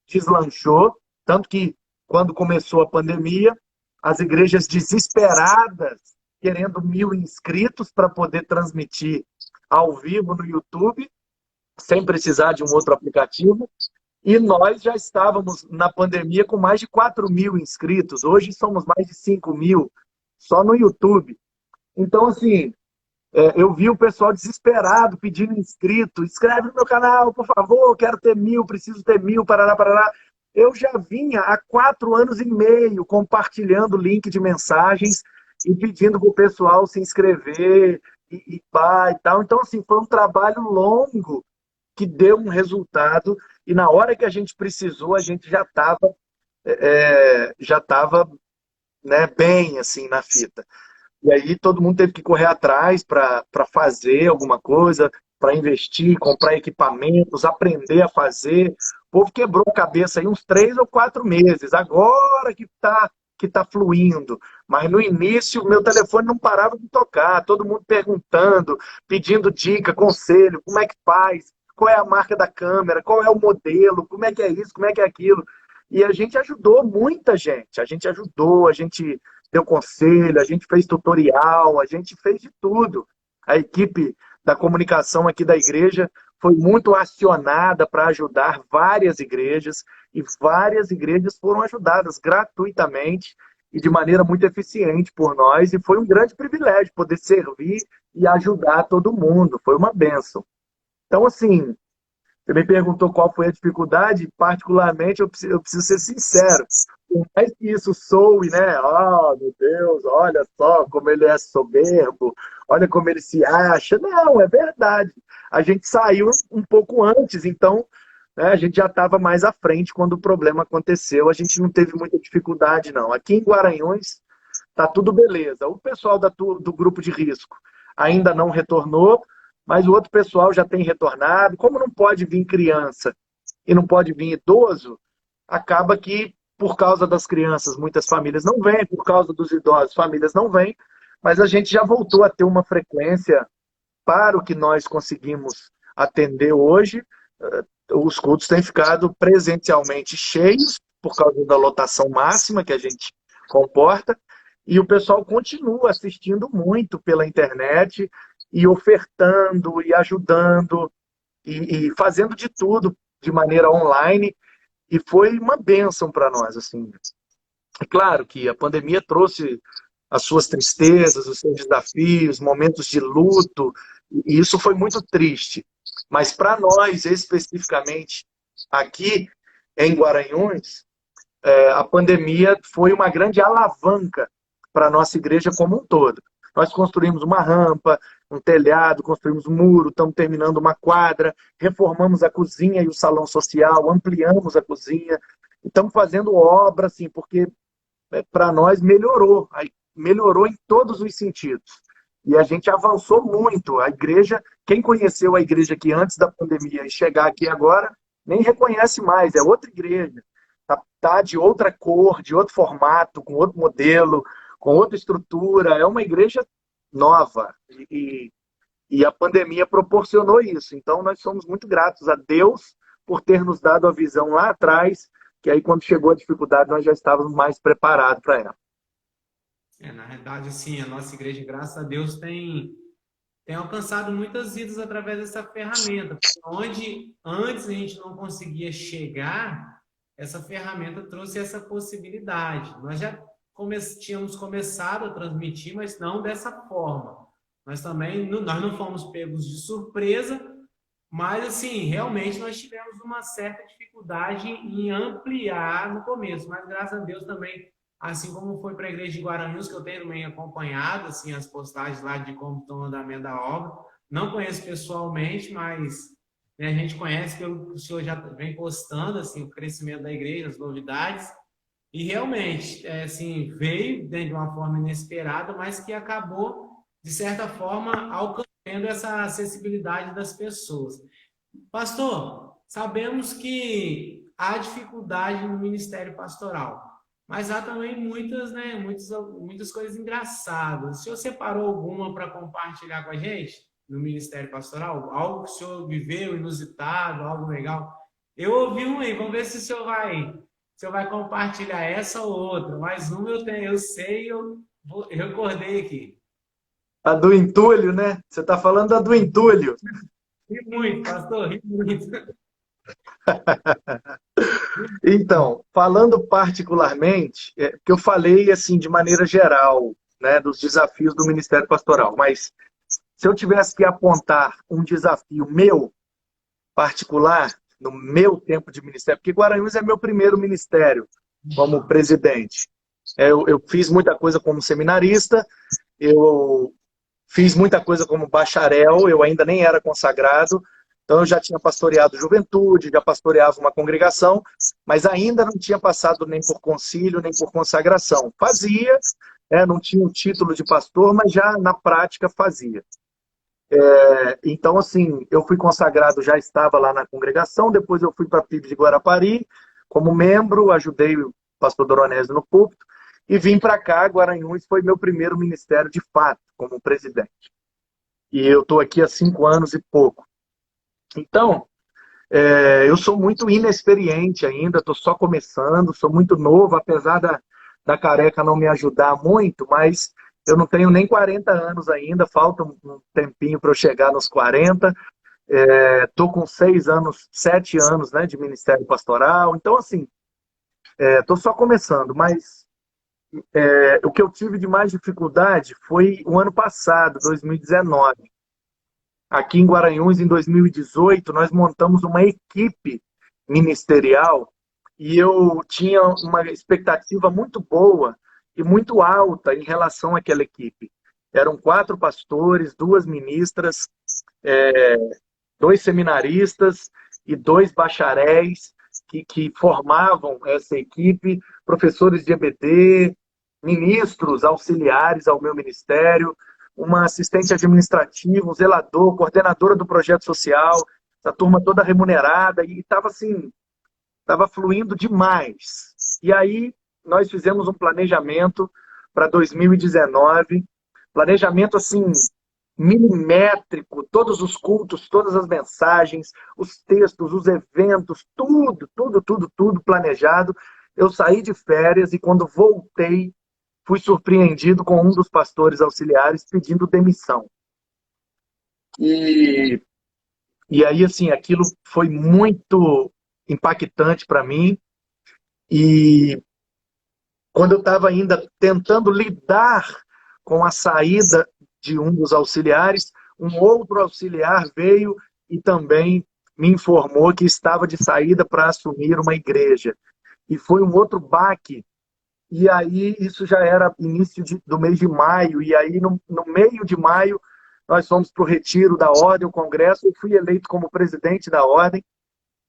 deslanchou, tanto que quando começou a pandemia, as igrejas desesperadas, querendo 1.000 inscritos para poder transmitir ao vivo no YouTube, sem precisar de um outro aplicativo, e nós já estávamos na pandemia com mais de 4.000 inscritos, hoje somos mais de 5.000, só no YouTube. Então, assim, eu vi o pessoal desesperado pedindo inscrito, inscreve no meu canal, por favor, quero ter 1.000, preciso ter 1.000, parará, parará. Eu já vinha há 4 anos e meio compartilhando link de mensagens e pedindo para o pessoal se inscrever e tal. Então, assim, foi um trabalho longo que deu um resultado e na hora que a gente precisou, a gente já estava, né, bem assim na fita. E aí todo mundo teve que correr atrás para fazer alguma coisa, para investir, comprar equipamentos, aprender a fazer. O povo quebrou a cabeça aí uns 3 ou 4 meses. Agora que tá fluindo. Mas no início, meu telefone não parava de tocar. Todo mundo perguntando, pedindo dica, conselho, como é que faz, qual é a marca da câmera, qual é o modelo, como é que é isso, como é que é aquilo. E a gente ajudou muita gente. A gente ajudou, a gente deu conselho, a gente fez tutorial, a gente fez de tudo. A equipe da comunicação aqui da igreja foi muito acionada para ajudar várias igrejas, e várias igrejas foram ajudadas gratuitamente e de maneira muito eficiente por nós, e foi um grande privilégio poder servir e ajudar todo mundo, foi uma bênção. Então, assim, você me perguntou qual foi a dificuldade, particularmente eu preciso ser sincero. Por mais que isso soe, né? Oh, meu Deus, olha só como ele é soberbo, olha como ele se acha. Não, é verdade. A gente saiu um pouco antes, então, né, a gente já estava mais à frente quando o problema aconteceu. A gente não teve muita dificuldade, não. Aqui em Guaranhões tá tudo beleza. O pessoal do grupo de risco ainda não retornou, mas o outro pessoal já tem retornado. Como não pode vir criança e não pode vir idoso, acaba que, por causa das crianças, muitas famílias não vêm, por causa dos idosos, famílias não vêm, mas a gente já voltou a ter uma frequência para o que nós conseguimos atender hoje. Os cultos têm ficado presencialmente cheios, por causa da lotação máxima que a gente comporta, e o pessoal continua assistindo muito pela internet, e ofertando, e ajudando, e fazendo de tudo de maneira online, e foi uma bênção para nós, assim. É claro que a pandemia trouxe as suas tristezas, os seus desafios, momentos de luto, e isso foi muito triste. Mas para nós, especificamente, aqui em Guaranhões, a pandemia foi uma grande alavanca para a nossa igreja como um todo. Nós construímos uma rampa, um telhado, construímos um muro, estamos terminando uma quadra, reformamos a cozinha e o salão social, ampliamos a cozinha, e estamos fazendo obra, assim, porque para nós melhorou, melhorou em todos os sentidos. E a gente avançou muito. A igreja, quem conheceu a igreja aqui antes da pandemia e chegar aqui agora, nem reconhece mais, é outra igreja. Tá de outra cor, de outro formato, com outro modelo, com outra estrutura. É uma igreja nova. E a pandemia proporcionou isso. Então, nós somos muito gratos a Deus por ter nos dado a visão lá atrás, que aí, quando chegou a dificuldade, nós já estávamos mais preparados para ela. Na realidade, assim, a nossa igreja, graças a Deus, tem alcançado muitas vidas através dessa ferramenta. Onde antes a gente não conseguia chegar, essa ferramenta trouxe essa possibilidade. Nós já tínhamos começado a transmitir, mas não dessa forma. Nós também nós não fomos pegos de surpresa, mas assim, realmente nós tivemos uma certa dificuldade em ampliar no começo, mas graças a Deus também, assim como foi para a igreja de Guaranhos, que eu tenho também acompanhado assim, as postagens lá de como estão o andamento da obra. Não conheço pessoalmente, mas né, a gente conhece pelo que o senhor já vem postando assim, o crescimento da igreja, as novidades. E realmente, assim, veio de uma forma inesperada, mas que acabou, de certa forma, alcançando essa acessibilidade das pessoas. Pastor, sabemos que há dificuldade no ministério pastoral, mas há também muitas coisas engraçadas. O senhor separou alguma para compartilhar com a gente no ministério pastoral? Algo que o senhor viveu, inusitado, algo legal? Eu ouvi um aí, vamos ver se o senhor vai compartilhar essa ou outra. Mais uma eu sei, eu recordei aqui. A do entulho, né? Você está falando da do entulho. Ri muito, pastor, ri muito. Então, falando particularmente, que eu falei assim de maneira geral, né, dos desafios do Ministério Pastoral, mas se eu tivesse que apontar um desafio meu particular, no meu tempo de ministério, porque Guaranhões é meu primeiro ministério como presidente. Eu fiz muita coisa como seminarista, eu fiz muita coisa como bacharel, eu ainda nem era consagrado, Então eu já tinha pastoreado juventude, já pastoreava uma congregação, mas ainda não tinha passado nem por concílio, nem por consagração. Fazia, não tinha o título de pastor, mas já na prática fazia. Então, assim, eu fui consagrado, já estava lá na congregação, depois eu fui para a PIB de Guarapari, como membro, ajudei o pastor Doronésio no púlpito, e vim para cá, Guaranhuns foi meu primeiro ministério de fato, como presidente. E eu estou aqui há 5 anos e pouco. Então, eu sou muito inexperiente ainda, estou só começando, sou muito novo, apesar da careca não me ajudar muito, mas eu não tenho nem 40 anos ainda, falta um tempinho para eu chegar nos 40. Estou com 6 anos, 7 anos, né, de ministério pastoral, então assim, estou só começando, mas o que eu tive de mais dificuldade foi o ano passado, 2019. Aqui em Guaranhuns, em 2018, nós montamos uma equipe ministerial e eu tinha uma expectativa muito boa e muito alta em relação àquela equipe. Eram 4 pastores, 2 ministras, 2 seminaristas e 2 bacharéis que formavam essa equipe, professores de EBD, ministros auxiliares ao meu ministério, uma assistente administrativa, um zelador, coordenadora do projeto social, essa turma toda remunerada, e estava assim, estava fluindo demais. E aí nós fizemos um planejamento para 2019, planejamento assim, milimétrico, todos os cultos, todas as mensagens, os textos, os eventos, tudo planejado. Eu saí de férias e quando voltei, fui surpreendido com um dos pastores auxiliares pedindo demissão. E, e aí, assim, aquilo foi muito impactante para mim. E quando eu estava ainda tentando lidar com a saída de um dos auxiliares, um outro auxiliar veio e também me informou que estava de saída para assumir uma igreja. E foi um outro baque. E aí, isso já era início do mês de maio, e aí no meio de maio nós fomos para o retiro da Ordem, o Congresso, e fui eleito como presidente da Ordem.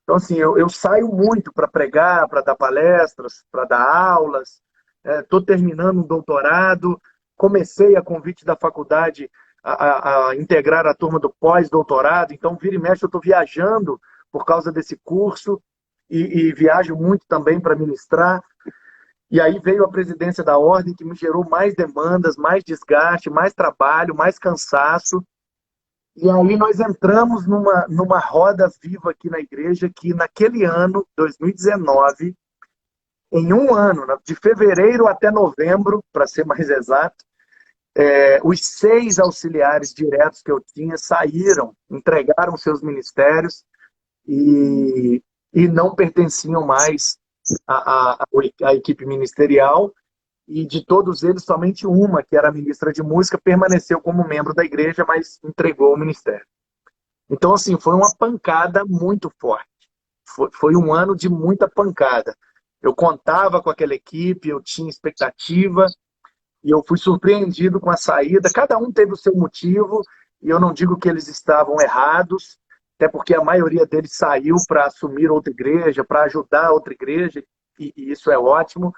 Então, assim, eu saio muito para pregar, para dar palestras, para dar aulas, estou terminando um doutorado, comecei a convite da faculdade a integrar a turma do pós-doutorado, então vira e mexe eu estou viajando por causa desse curso, e viajo muito também para ministrar. E aí veio a presidência da Ordem, que me gerou mais demandas, mais desgaste, mais trabalho, mais cansaço. E aí nós entramos numa roda viva aqui na igreja, que naquele ano, 2019, em um ano, de fevereiro até novembro, para ser mais exato, os 6 auxiliares diretos que eu tinha saíram, entregaram seus ministérios e não pertenciam mais à equipe ministerial, e de todos eles, somente uma, que era a ministra de música, permaneceu como membro da igreja, mas entregou o ministério. Então, assim, foi uma pancada muito forte. Foi um ano de muita pancada. Eu contava com aquela equipe, eu tinha expectativa, e eu fui surpreendido com a saída. Cada um teve o seu motivo, e eu não digo que eles estavam errados, até porque a maioria deles saiu para assumir outra igreja, para ajudar outra igreja, e isso é ótimo.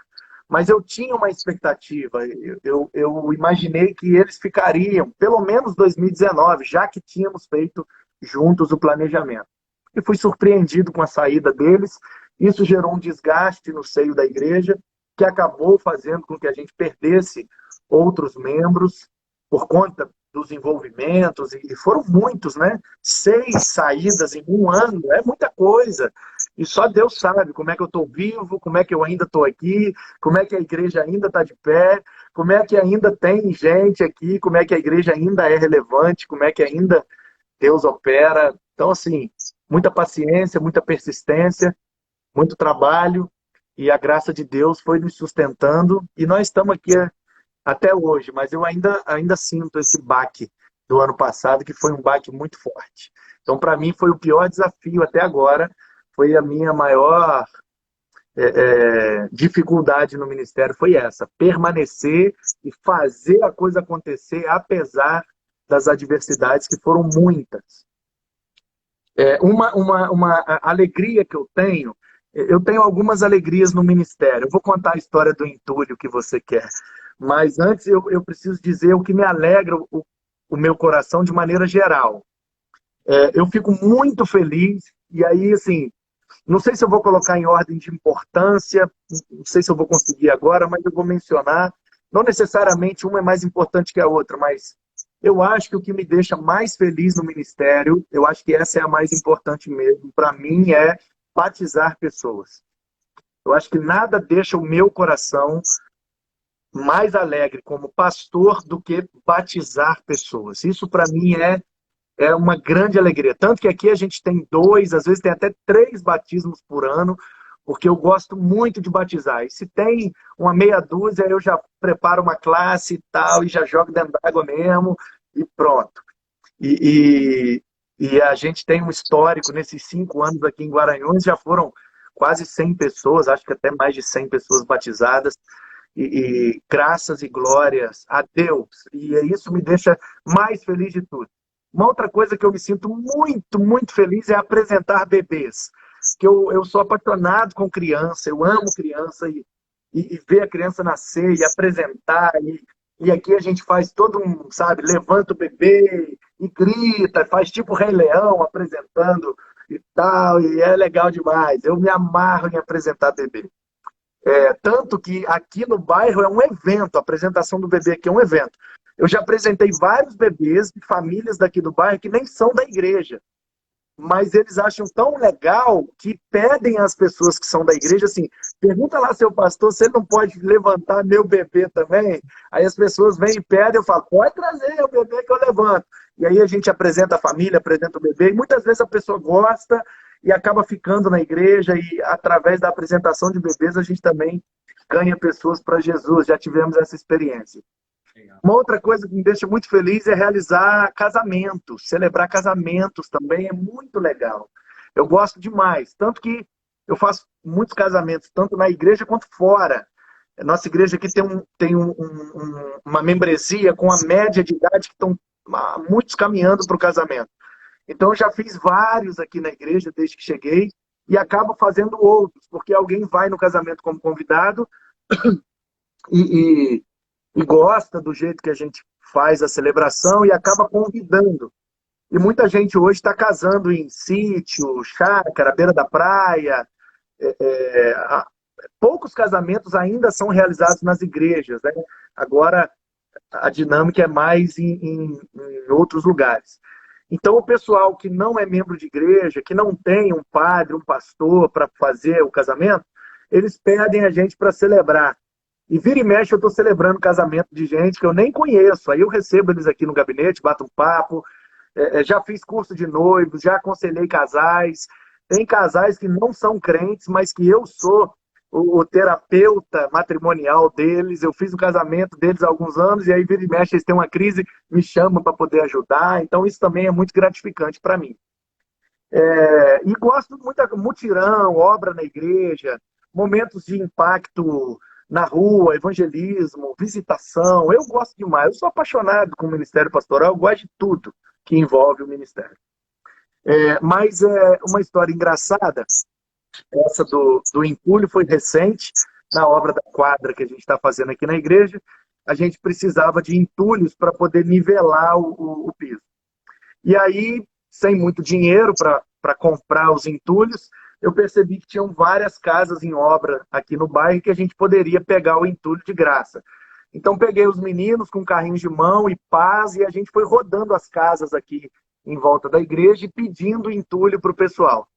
Mas eu tinha uma expectativa, eu imaginei que eles ficariam, pelo menos 2019, já que tínhamos feito juntos o planejamento. E fui surpreendido com a saída deles. Isso gerou um desgaste no seio da igreja, que acabou fazendo com que a gente perdesse outros membros por conta dos envolvimentos, e foram muitos, né? 6 saídas em um ano, é muita coisa. E só Deus sabe como é que eu estou vivo, como é que eu ainda estou aqui, como é que a igreja ainda está de pé, como é que ainda tem gente aqui, como é que a igreja ainda é relevante, como é que ainda Deus opera. Então, assim, muita paciência, muita persistência, muito trabalho, e a graça de Deus foi nos sustentando, e nós estamos aqui até hoje, mas eu ainda sinto esse baque do ano passado, que foi um baque muito forte. Então, para mim, foi o pior desafio até agora, foi a minha maior dificuldade no ministério, foi essa, permanecer e fazer a coisa acontecer, apesar das adversidades, que foram muitas. Uma alegria que eu tenho algumas alegrias no ministério. Eu vou contar a história do entulho que você quer. Mas antes eu preciso dizer o que me alegra o meu coração de maneira geral. Eu fico muito feliz, e aí, assim, não sei se eu vou colocar em ordem de importância, não sei se eu vou conseguir agora, mas eu vou mencionar. Não necessariamente uma é mais importante que a outra, mas eu acho que o que me deixa mais feliz no ministério, eu acho que essa é a mais importante mesmo, para mim, é batizar pessoas. Eu acho que nada deixa o meu coração mais alegre como pastor do que batizar pessoas. Isso, para mim, é uma grande alegria. Tanto que aqui a gente tem 2, às vezes tem até 3 batismos por ano, porque eu gosto muito de batizar. E se tem uma meia dúzia, eu já preparo uma classe e tal, e já jogo dentro d'água mesmo, e pronto. E a gente tem um histórico, nesses 5 anos aqui em Guaranhuns, já foram quase 100 pessoas, acho que até mais de 100 pessoas batizadas, e graças e glórias a Deus. E isso me deixa mais feliz de tudo. Uma outra coisa que eu me sinto muito, muito feliz é apresentar bebês. Que eu sou apaixonado com criança, eu amo criança e ver a criança nascer e apresentar. E aqui a gente faz todo um, sabe, levanta o bebê e grita, faz tipo Rei Leão apresentando e tal, e é legal demais. Eu me amarro em apresentar bebê. Tanto que aqui no bairro é um evento, a apresentação do bebê aqui é um evento. Eu já apresentei vários bebês de famílias daqui do bairro que nem são da igreja, mas eles acham tão legal que pedem às pessoas que são da igreja assim, pergunta lá, seu pastor, você não pode levantar meu bebê também? Aí as pessoas vêm e pedem, eu falo, pode trazer o bebê que eu levanto. E aí a gente apresenta a família, apresenta o bebê, e muitas vezes a pessoa gosta e acaba ficando na igreja, e através da apresentação de bebês a gente também ganha pessoas para Jesus, já tivemos essa experiência. Legal. Uma outra coisa que me deixa muito feliz é realizar casamentos. Celebrar casamentos também é muito legal. Eu gosto demais. Tanto que eu faço muitos casamentos, tanto na igreja quanto fora. A nossa igreja aqui tem uma membresia com a média de idade que estão muitos caminhando para o casamento. Então eu já fiz vários aqui na igreja desde que cheguei e acabo fazendo outros, porque alguém vai no casamento como convidado e, e gosta do jeito que a gente faz a celebração e acaba convidando. E muita gente hoje está casando em sítio, chácara, beira da praia. Poucos casamentos ainda são realizados nas igrejas, né? Agora a dinâmica é mais em outros lugares. Então o pessoal que não é membro de igreja, que não tem um padre, um pastor para fazer o casamento, eles pedem a gente para celebrar. E vira e mexe eu estou celebrando casamento de gente que eu nem conheço. Aí eu recebo eles aqui no gabinete, bato um papo. Já fiz curso de noivos, já aconselhei casais. Tem casais que não são crentes, mas que eu sou o terapeuta matrimonial deles. Eu fiz o casamento deles há alguns anos e aí vira e mexe eles têm uma crise, me chamam para poder ajudar. Então isso também é muito gratificante para mim. E gosto muito de mutirão, obra na igreja, momentos de impacto na rua, evangelismo, visitação. Eu gosto demais. Eu sou apaixonado com o ministério pastoral, eu gosto de tudo que envolve o ministério. Mas uma história engraçada, essa do entulho foi recente, na obra da quadra que a gente está fazendo aqui na igreja, a gente precisava de entulhos para poder nivelar o piso. E aí, sem muito dinheiro para comprar os entulhos, eu percebi que tinham várias casas em obra aqui no bairro que a gente poderia pegar o entulho de graça. Então peguei os meninos com carrinhos de mão e pás e a gente foi rodando as casas aqui em volta da igreja e pedindo entulho para o pessoal.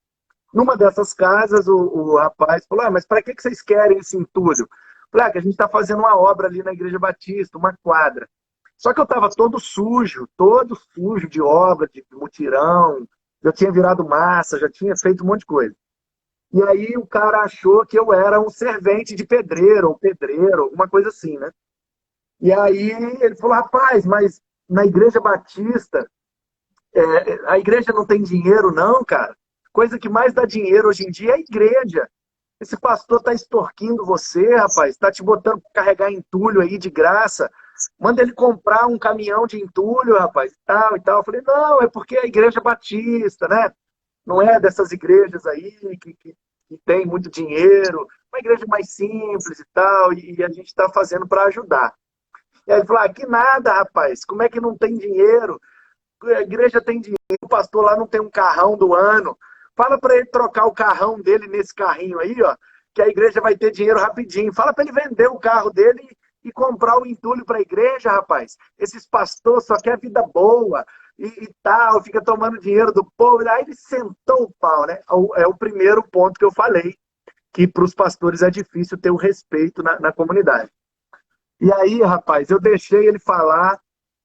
Numa dessas casas, o rapaz falou, mas para que vocês querem esse entulho? Falei, que a gente está fazendo uma obra ali na Igreja Batista, uma quadra. Só que eu estava todo sujo de obra, de mutirão, já tinha virado massa, já tinha feito um monte de coisa. E aí o cara achou que eu era um servente de pedreiro, ou pedreiro, alguma coisa assim, né? E aí ele falou, rapaz, mas na Igreja Batista, a igreja não tem dinheiro não, cara. Coisa que mais dá dinheiro hoje em dia é a igreja. Esse pastor tá extorquindo você, rapaz, tá te botando para carregar entulho aí de graça. Manda ele comprar um caminhão de entulho, rapaz, tal e tal. Eu falei, não, é porque é a Igreja Batista, né? não é dessas igrejas aí que tem muito dinheiro, uma igreja mais simples e tal, e a gente está fazendo para ajudar. E aí ele falou, que nada, rapaz, como é que não tem dinheiro? A igreja tem dinheiro, o pastor lá não tem um carrão do ano. Fala para ele trocar o carrão dele nesse carrinho aí, ó, que a igreja vai ter dinheiro rapidinho. Fala para ele vender o carro dele e comprar o entulho para a igreja, rapaz. Esses pastores só querem vida boa e tal, fica tomando dinheiro do povo. Aí ele sentou o pau, né? É o primeiro ponto que eu falei, que para os pastores é difícil ter o respeito na comunidade. E aí, rapaz, eu deixei ele falar,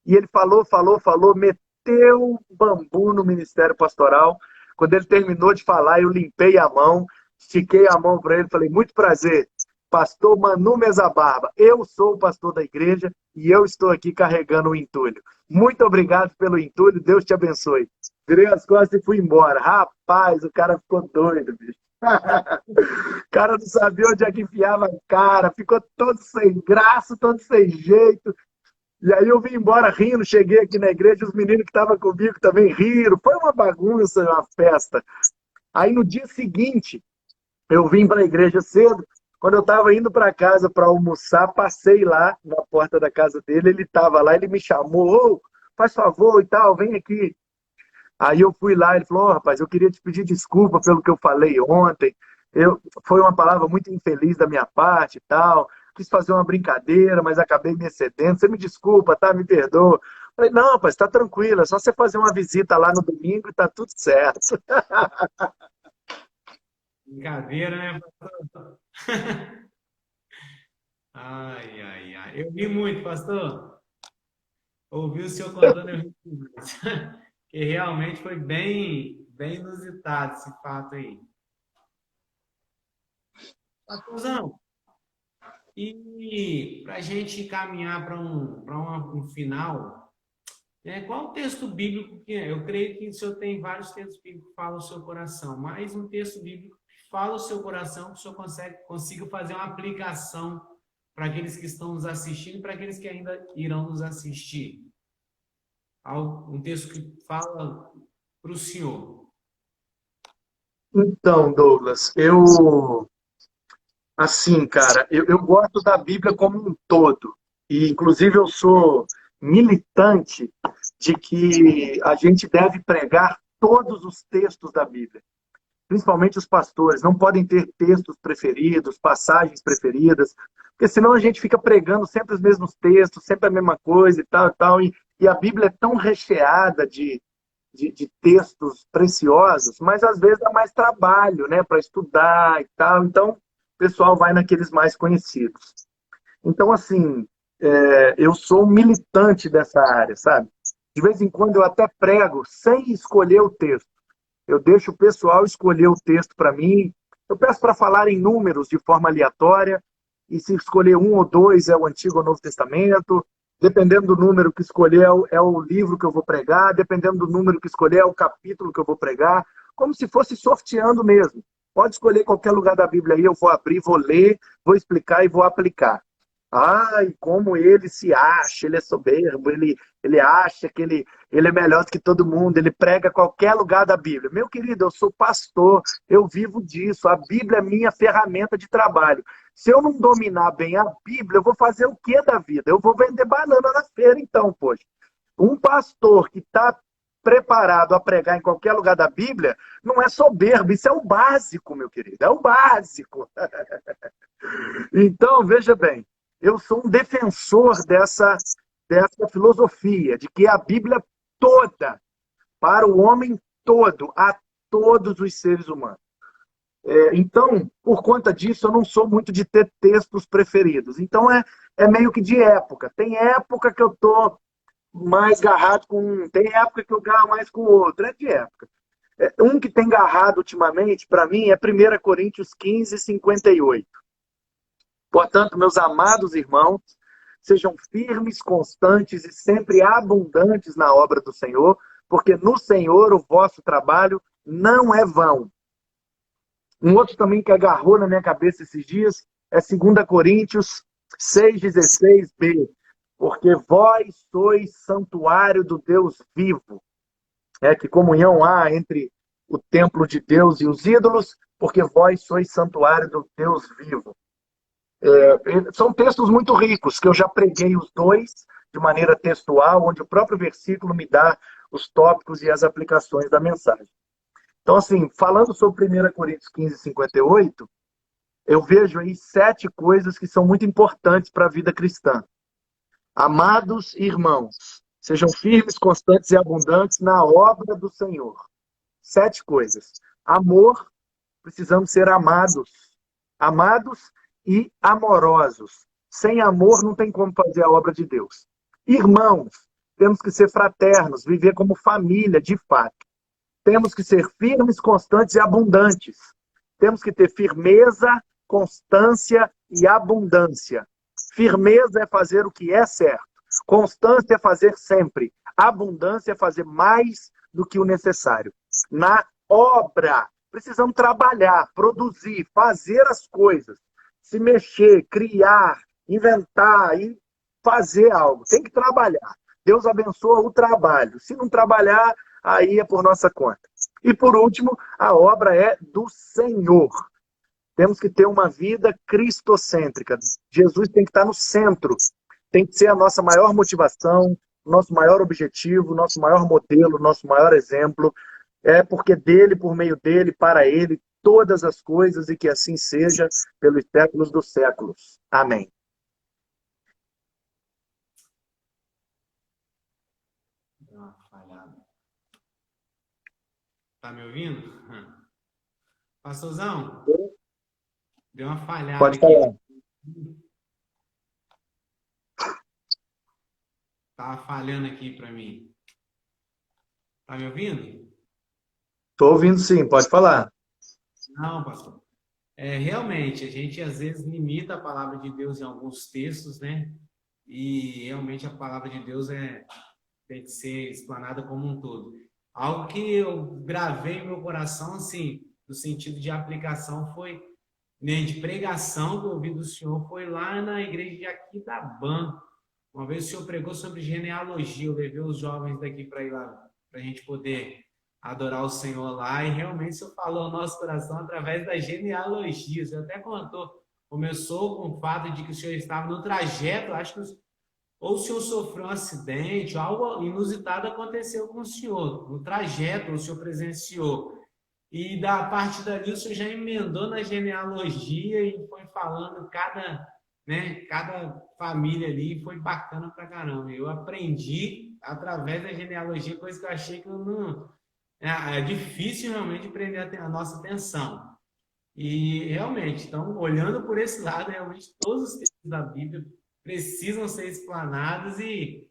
e ele falou, meteu bambu no ministério pastoral. Quando ele terminou de falar, eu limpei a mão, estiquei a mão para ele, falei, muito prazer, pastor Manu Mesa Barba, eu sou o pastor da igreja e eu estou aqui carregando o entulho. Muito obrigado pelo entulho, Deus te abençoe. Virei as costas e fui embora. Rapaz, o cara ficou doido, bicho. O cara não sabia onde é que enfiava a cara, ficou todo sem graça, todo sem jeito. E aí eu vim embora rindo, cheguei aqui na igreja, os meninos que estavam comigo também riram. Foi uma bagunça, uma festa. Aí no dia seguinte, eu vim para a igreja cedo. Quando eu estava indo para casa para almoçar, passei lá na porta da casa dele, ele estava lá, ele me chamou, ô, faz favor e tal, vem aqui. Aí eu fui lá, ele falou, rapaz, eu queria te pedir desculpa pelo que eu falei ontem. Foi uma palavra muito infeliz da minha parte e tal. Quis fazer uma brincadeira, mas acabei me excedendo. Você me desculpa, tá? Me perdoa. Falei, não, rapaz, tá tranquilo. É só você fazer uma visita lá no domingo e tá tudo certo. Brincadeira, né, pastor? Ai, ai, ai. Eu vi muito, pastor. Ouvi o senhor contando, eu ri muito. Que realmente foi bem inusitado esse fato aí. Pastorzão, e para a gente caminhar para um final, né, qual o texto bíblico que é? Eu creio que o senhor tem vários textos bíblicos que falam o seu coração, mas um texto bíblico que fala o seu coração, que o senhor consiga fazer uma aplicação para aqueles que estão nos assistindo e para aqueles que ainda irão nos assistir. Um texto que fala para o senhor. Então, Douglas, assim, cara, eu gosto da Bíblia como um todo. E, inclusive, eu sou militante de que a gente deve pregar todos os textos da Bíblia. Principalmente os pastores, não podem ter textos preferidos, passagens preferidas, porque senão a gente fica pregando sempre os mesmos textos, sempre a mesma coisa e tal, e tal. E a Bíblia é tão recheada de textos preciosos, mas às vezes dá mais trabalho, né, para estudar e tal. Então, o pessoal vai naqueles mais conhecidos. Então, assim, eu sou um militante dessa área, sabe? De vez em quando eu até prego sem escolher o texto. Eu deixo o pessoal escolher o texto para mim. Eu peço para falar em números de forma aleatória. E se escolher um ou dois é o Antigo ou Novo Testamento. Dependendo do número que escolher é o livro que eu vou pregar. Dependendo do número que escolher é o capítulo que eu vou pregar. Como se fosse sorteando mesmo. Pode escolher qualquer lugar da Bíblia aí. Eu vou abrir, vou ler, vou explicar e vou aplicar. Ai, como ele se acha, ele é soberbo, ele acha que ele é melhor do que todo mundo, ele prega qualquer lugar da Bíblia. Meu querido, eu sou pastor, eu vivo disso, a Bíblia é minha ferramenta de trabalho. Se eu não dominar bem a Bíblia, eu vou fazer o que da vida? Eu vou vender banana na feira, então, poxa. Um pastor que está preparado a pregar em qualquer lugar da Bíblia, não é soberbo, isso é o básico, meu querido, é o básico. Então, veja bem, eu sou um defensor dessa filosofia, de que a Bíblia toda, para o homem todo, a todos os seres humanos. Então, por conta disso, eu não sou muito de ter textos preferidos. Então, é meio que de época. Tem época que eu estou mais garrado com um, tem época que eu garro mais com o outro, é de época. Um que tem garrado ultimamente, para mim, é 1 Coríntios 15, 58. Portanto, meus amados irmãos, sejam firmes, constantes e sempre abundantes na obra do Senhor, porque no Senhor o vosso trabalho não é vão. Um outro também que agarrou na minha cabeça esses dias é 2 Coríntios 6,16b. Porque vós sois santuário do Deus vivo. Que comunhão há entre o templo de Deus e os ídolos, porque vós sois santuário do Deus vivo. São textos muito ricos, que eu já preguei os dois de maneira textual, onde o próprio versículo me dá os tópicos e as aplicações da mensagem. Então, assim, falando sobre 1 Coríntios 15, 58, eu vejo aí 7 coisas que são muito importantes para a vida cristã. Amados irmãos, sejam firmes, constantes e abundantes na obra do Senhor. 7 coisas. Amor, precisamos ser amados. Amados e amorosos. Sem amor não tem como fazer a obra de Deus. Irmãos, temos que ser fraternos, viver como família, de fato. Temos que ser firmes, constantes e abundantes. Temos que ter firmeza, constância e abundância. Firmeza é fazer o que é certo. Constância é fazer sempre. Abundância é fazer mais do que o necessário. Na obra, precisamos trabalhar, produzir, fazer as coisas. Se mexer, criar, inventar e fazer algo. Tem que trabalhar. Deus abençoa o trabalho. Se não trabalhar, aí é por nossa conta. E por último, a obra é do Senhor. Temos que ter uma vida cristocêntrica. Jesus tem que estar no centro. Tem que ser a nossa maior motivação, nosso maior objetivo, nosso maior modelo, nosso maior exemplo. É porque dele, por meio dele, para ele, todas as coisas, e que assim seja pelos séculos dos séculos. Amém. Deu uma falhada. Tá me ouvindo? Pastorzão, deu uma falhada Pode aqui. falar. Tava falhando aqui para mim. Tá me ouvindo? Estou ouvindo sim, pode falar. Não, pastor. Realmente, a gente às vezes limita a palavra de Deus em alguns textos, né? E realmente a palavra de Deus tem que ser explanada como um todo. Algo que eu gravei no meu coração, assim, no sentido de aplicação, foi, né, de pregação que eu ouvi do senhor, foi lá na igreja de Aquidauana. Uma vez o senhor pregou sobre genealogia, eu levei os jovens daqui para ir lá, para a gente poder adorar o Senhor lá, e realmente o Senhor falou ao nosso coração através das genealogias. Você até contou, começou com o fato de que o Senhor estava no trajeto, acho que ou o Senhor sofreu um acidente, algo inusitado aconteceu com o Senhor, no trajeto o Senhor presenciou. E da parte dali o Senhor já emendou na genealogia e foi falando cada família ali, foi bacana pra caramba. Eu aprendi através da genealogia, coisa que eu achei que eu não. É difícil realmente prender a nossa atenção. E realmente, então, olhando por esse lado, realmente todos os textos da Bíblia precisam ser explanados e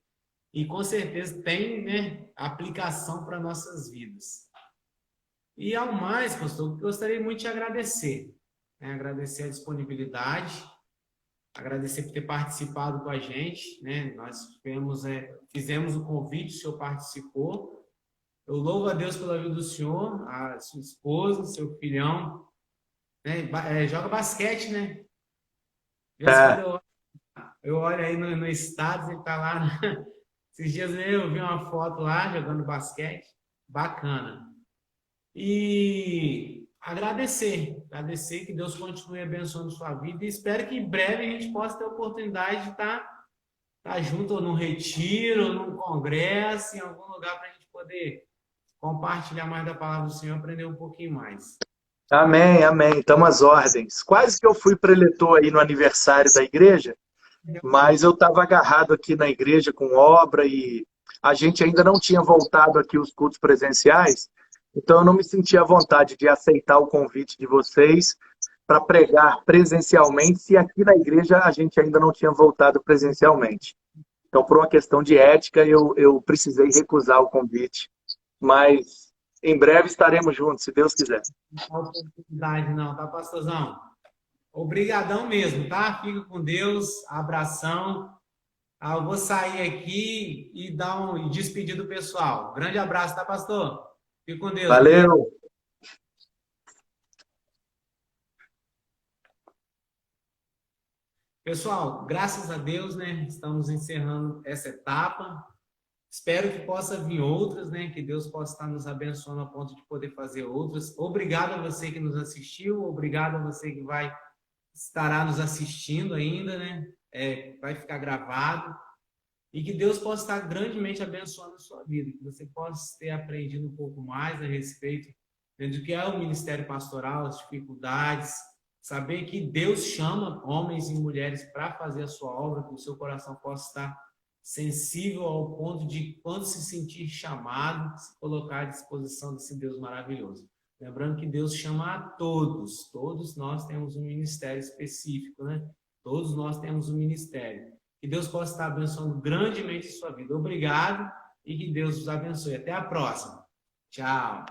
com certeza tem, né, aplicação para nossas vidas. E ao mais, pastor, gostaria muito de agradecer. Né, agradecer a disponibilidade, agradecer por ter participado com a gente, né? Nós fizemos o convite, o senhor participou. Eu louvo a Deus pela vida do senhor, a sua esposa, seu filhão, né? Joga basquete, né? De vez em quando É, eu olho aí no status, ele tá lá. Esses dias eu vi uma foto lá jogando basquete, bacana. E agradecer que Deus continue abençoando sua vida e espero que em breve a gente possa ter a oportunidade de estar junto ou num retiro, ou num congresso, em algum lugar para a gente poder compartilhar mais da palavra do Senhor, aprender um pouquinho mais. amém, amém. Estamos às ordens. Quase que eu fui preletor aí no aniversário da igreja, mas eu estava agarrado aqui na igreja com obra e a gente ainda não tinha voltado aqui os cultos presenciais, então eu não me sentia à vontade de aceitar o convite de vocês para pregar presencialmente, se aqui na igreja a gente ainda não tinha voltado presencialmente. Então, por uma questão de ética, eu precisei recusar o convite, mas em breve estaremos juntos, se Deus quiser. Não dá oportunidade não, tá, pastorzão? Obrigadão mesmo, tá? Fica com Deus, abração. Eu vou sair aqui e dar e despedir do pessoal. Grande abraço, tá, pastor? Fique com Deus. Obrigado. Valeu! Pessoal, graças a Deus, né? Estamos encerrando essa etapa. Espero que possa vir outras, né? Que Deus possa estar nos abençoando a ponto de poder fazer outras. Obrigado a você que nos assistiu, obrigado a você que estará nos assistindo ainda, né? Vai ficar gravado. E que Deus possa estar grandemente abençoando a sua vida, que você possa ter aprendido um pouco mais a respeito, né, do que é o ministério pastoral, as dificuldades, saber que Deus chama homens e mulheres para fazer a sua obra, que o seu coração possa estar sensível ao ponto de, quando se sentir chamado, se colocar à disposição desse Deus maravilhoso. Lembrando que Deus chama a todos, todos nós temos um ministério específico, né? Todos nós temos um ministério. Que Deus possa estar abençoando grandemente a sua vida. Obrigado e que Deus os abençoe. Até a próxima. Tchau.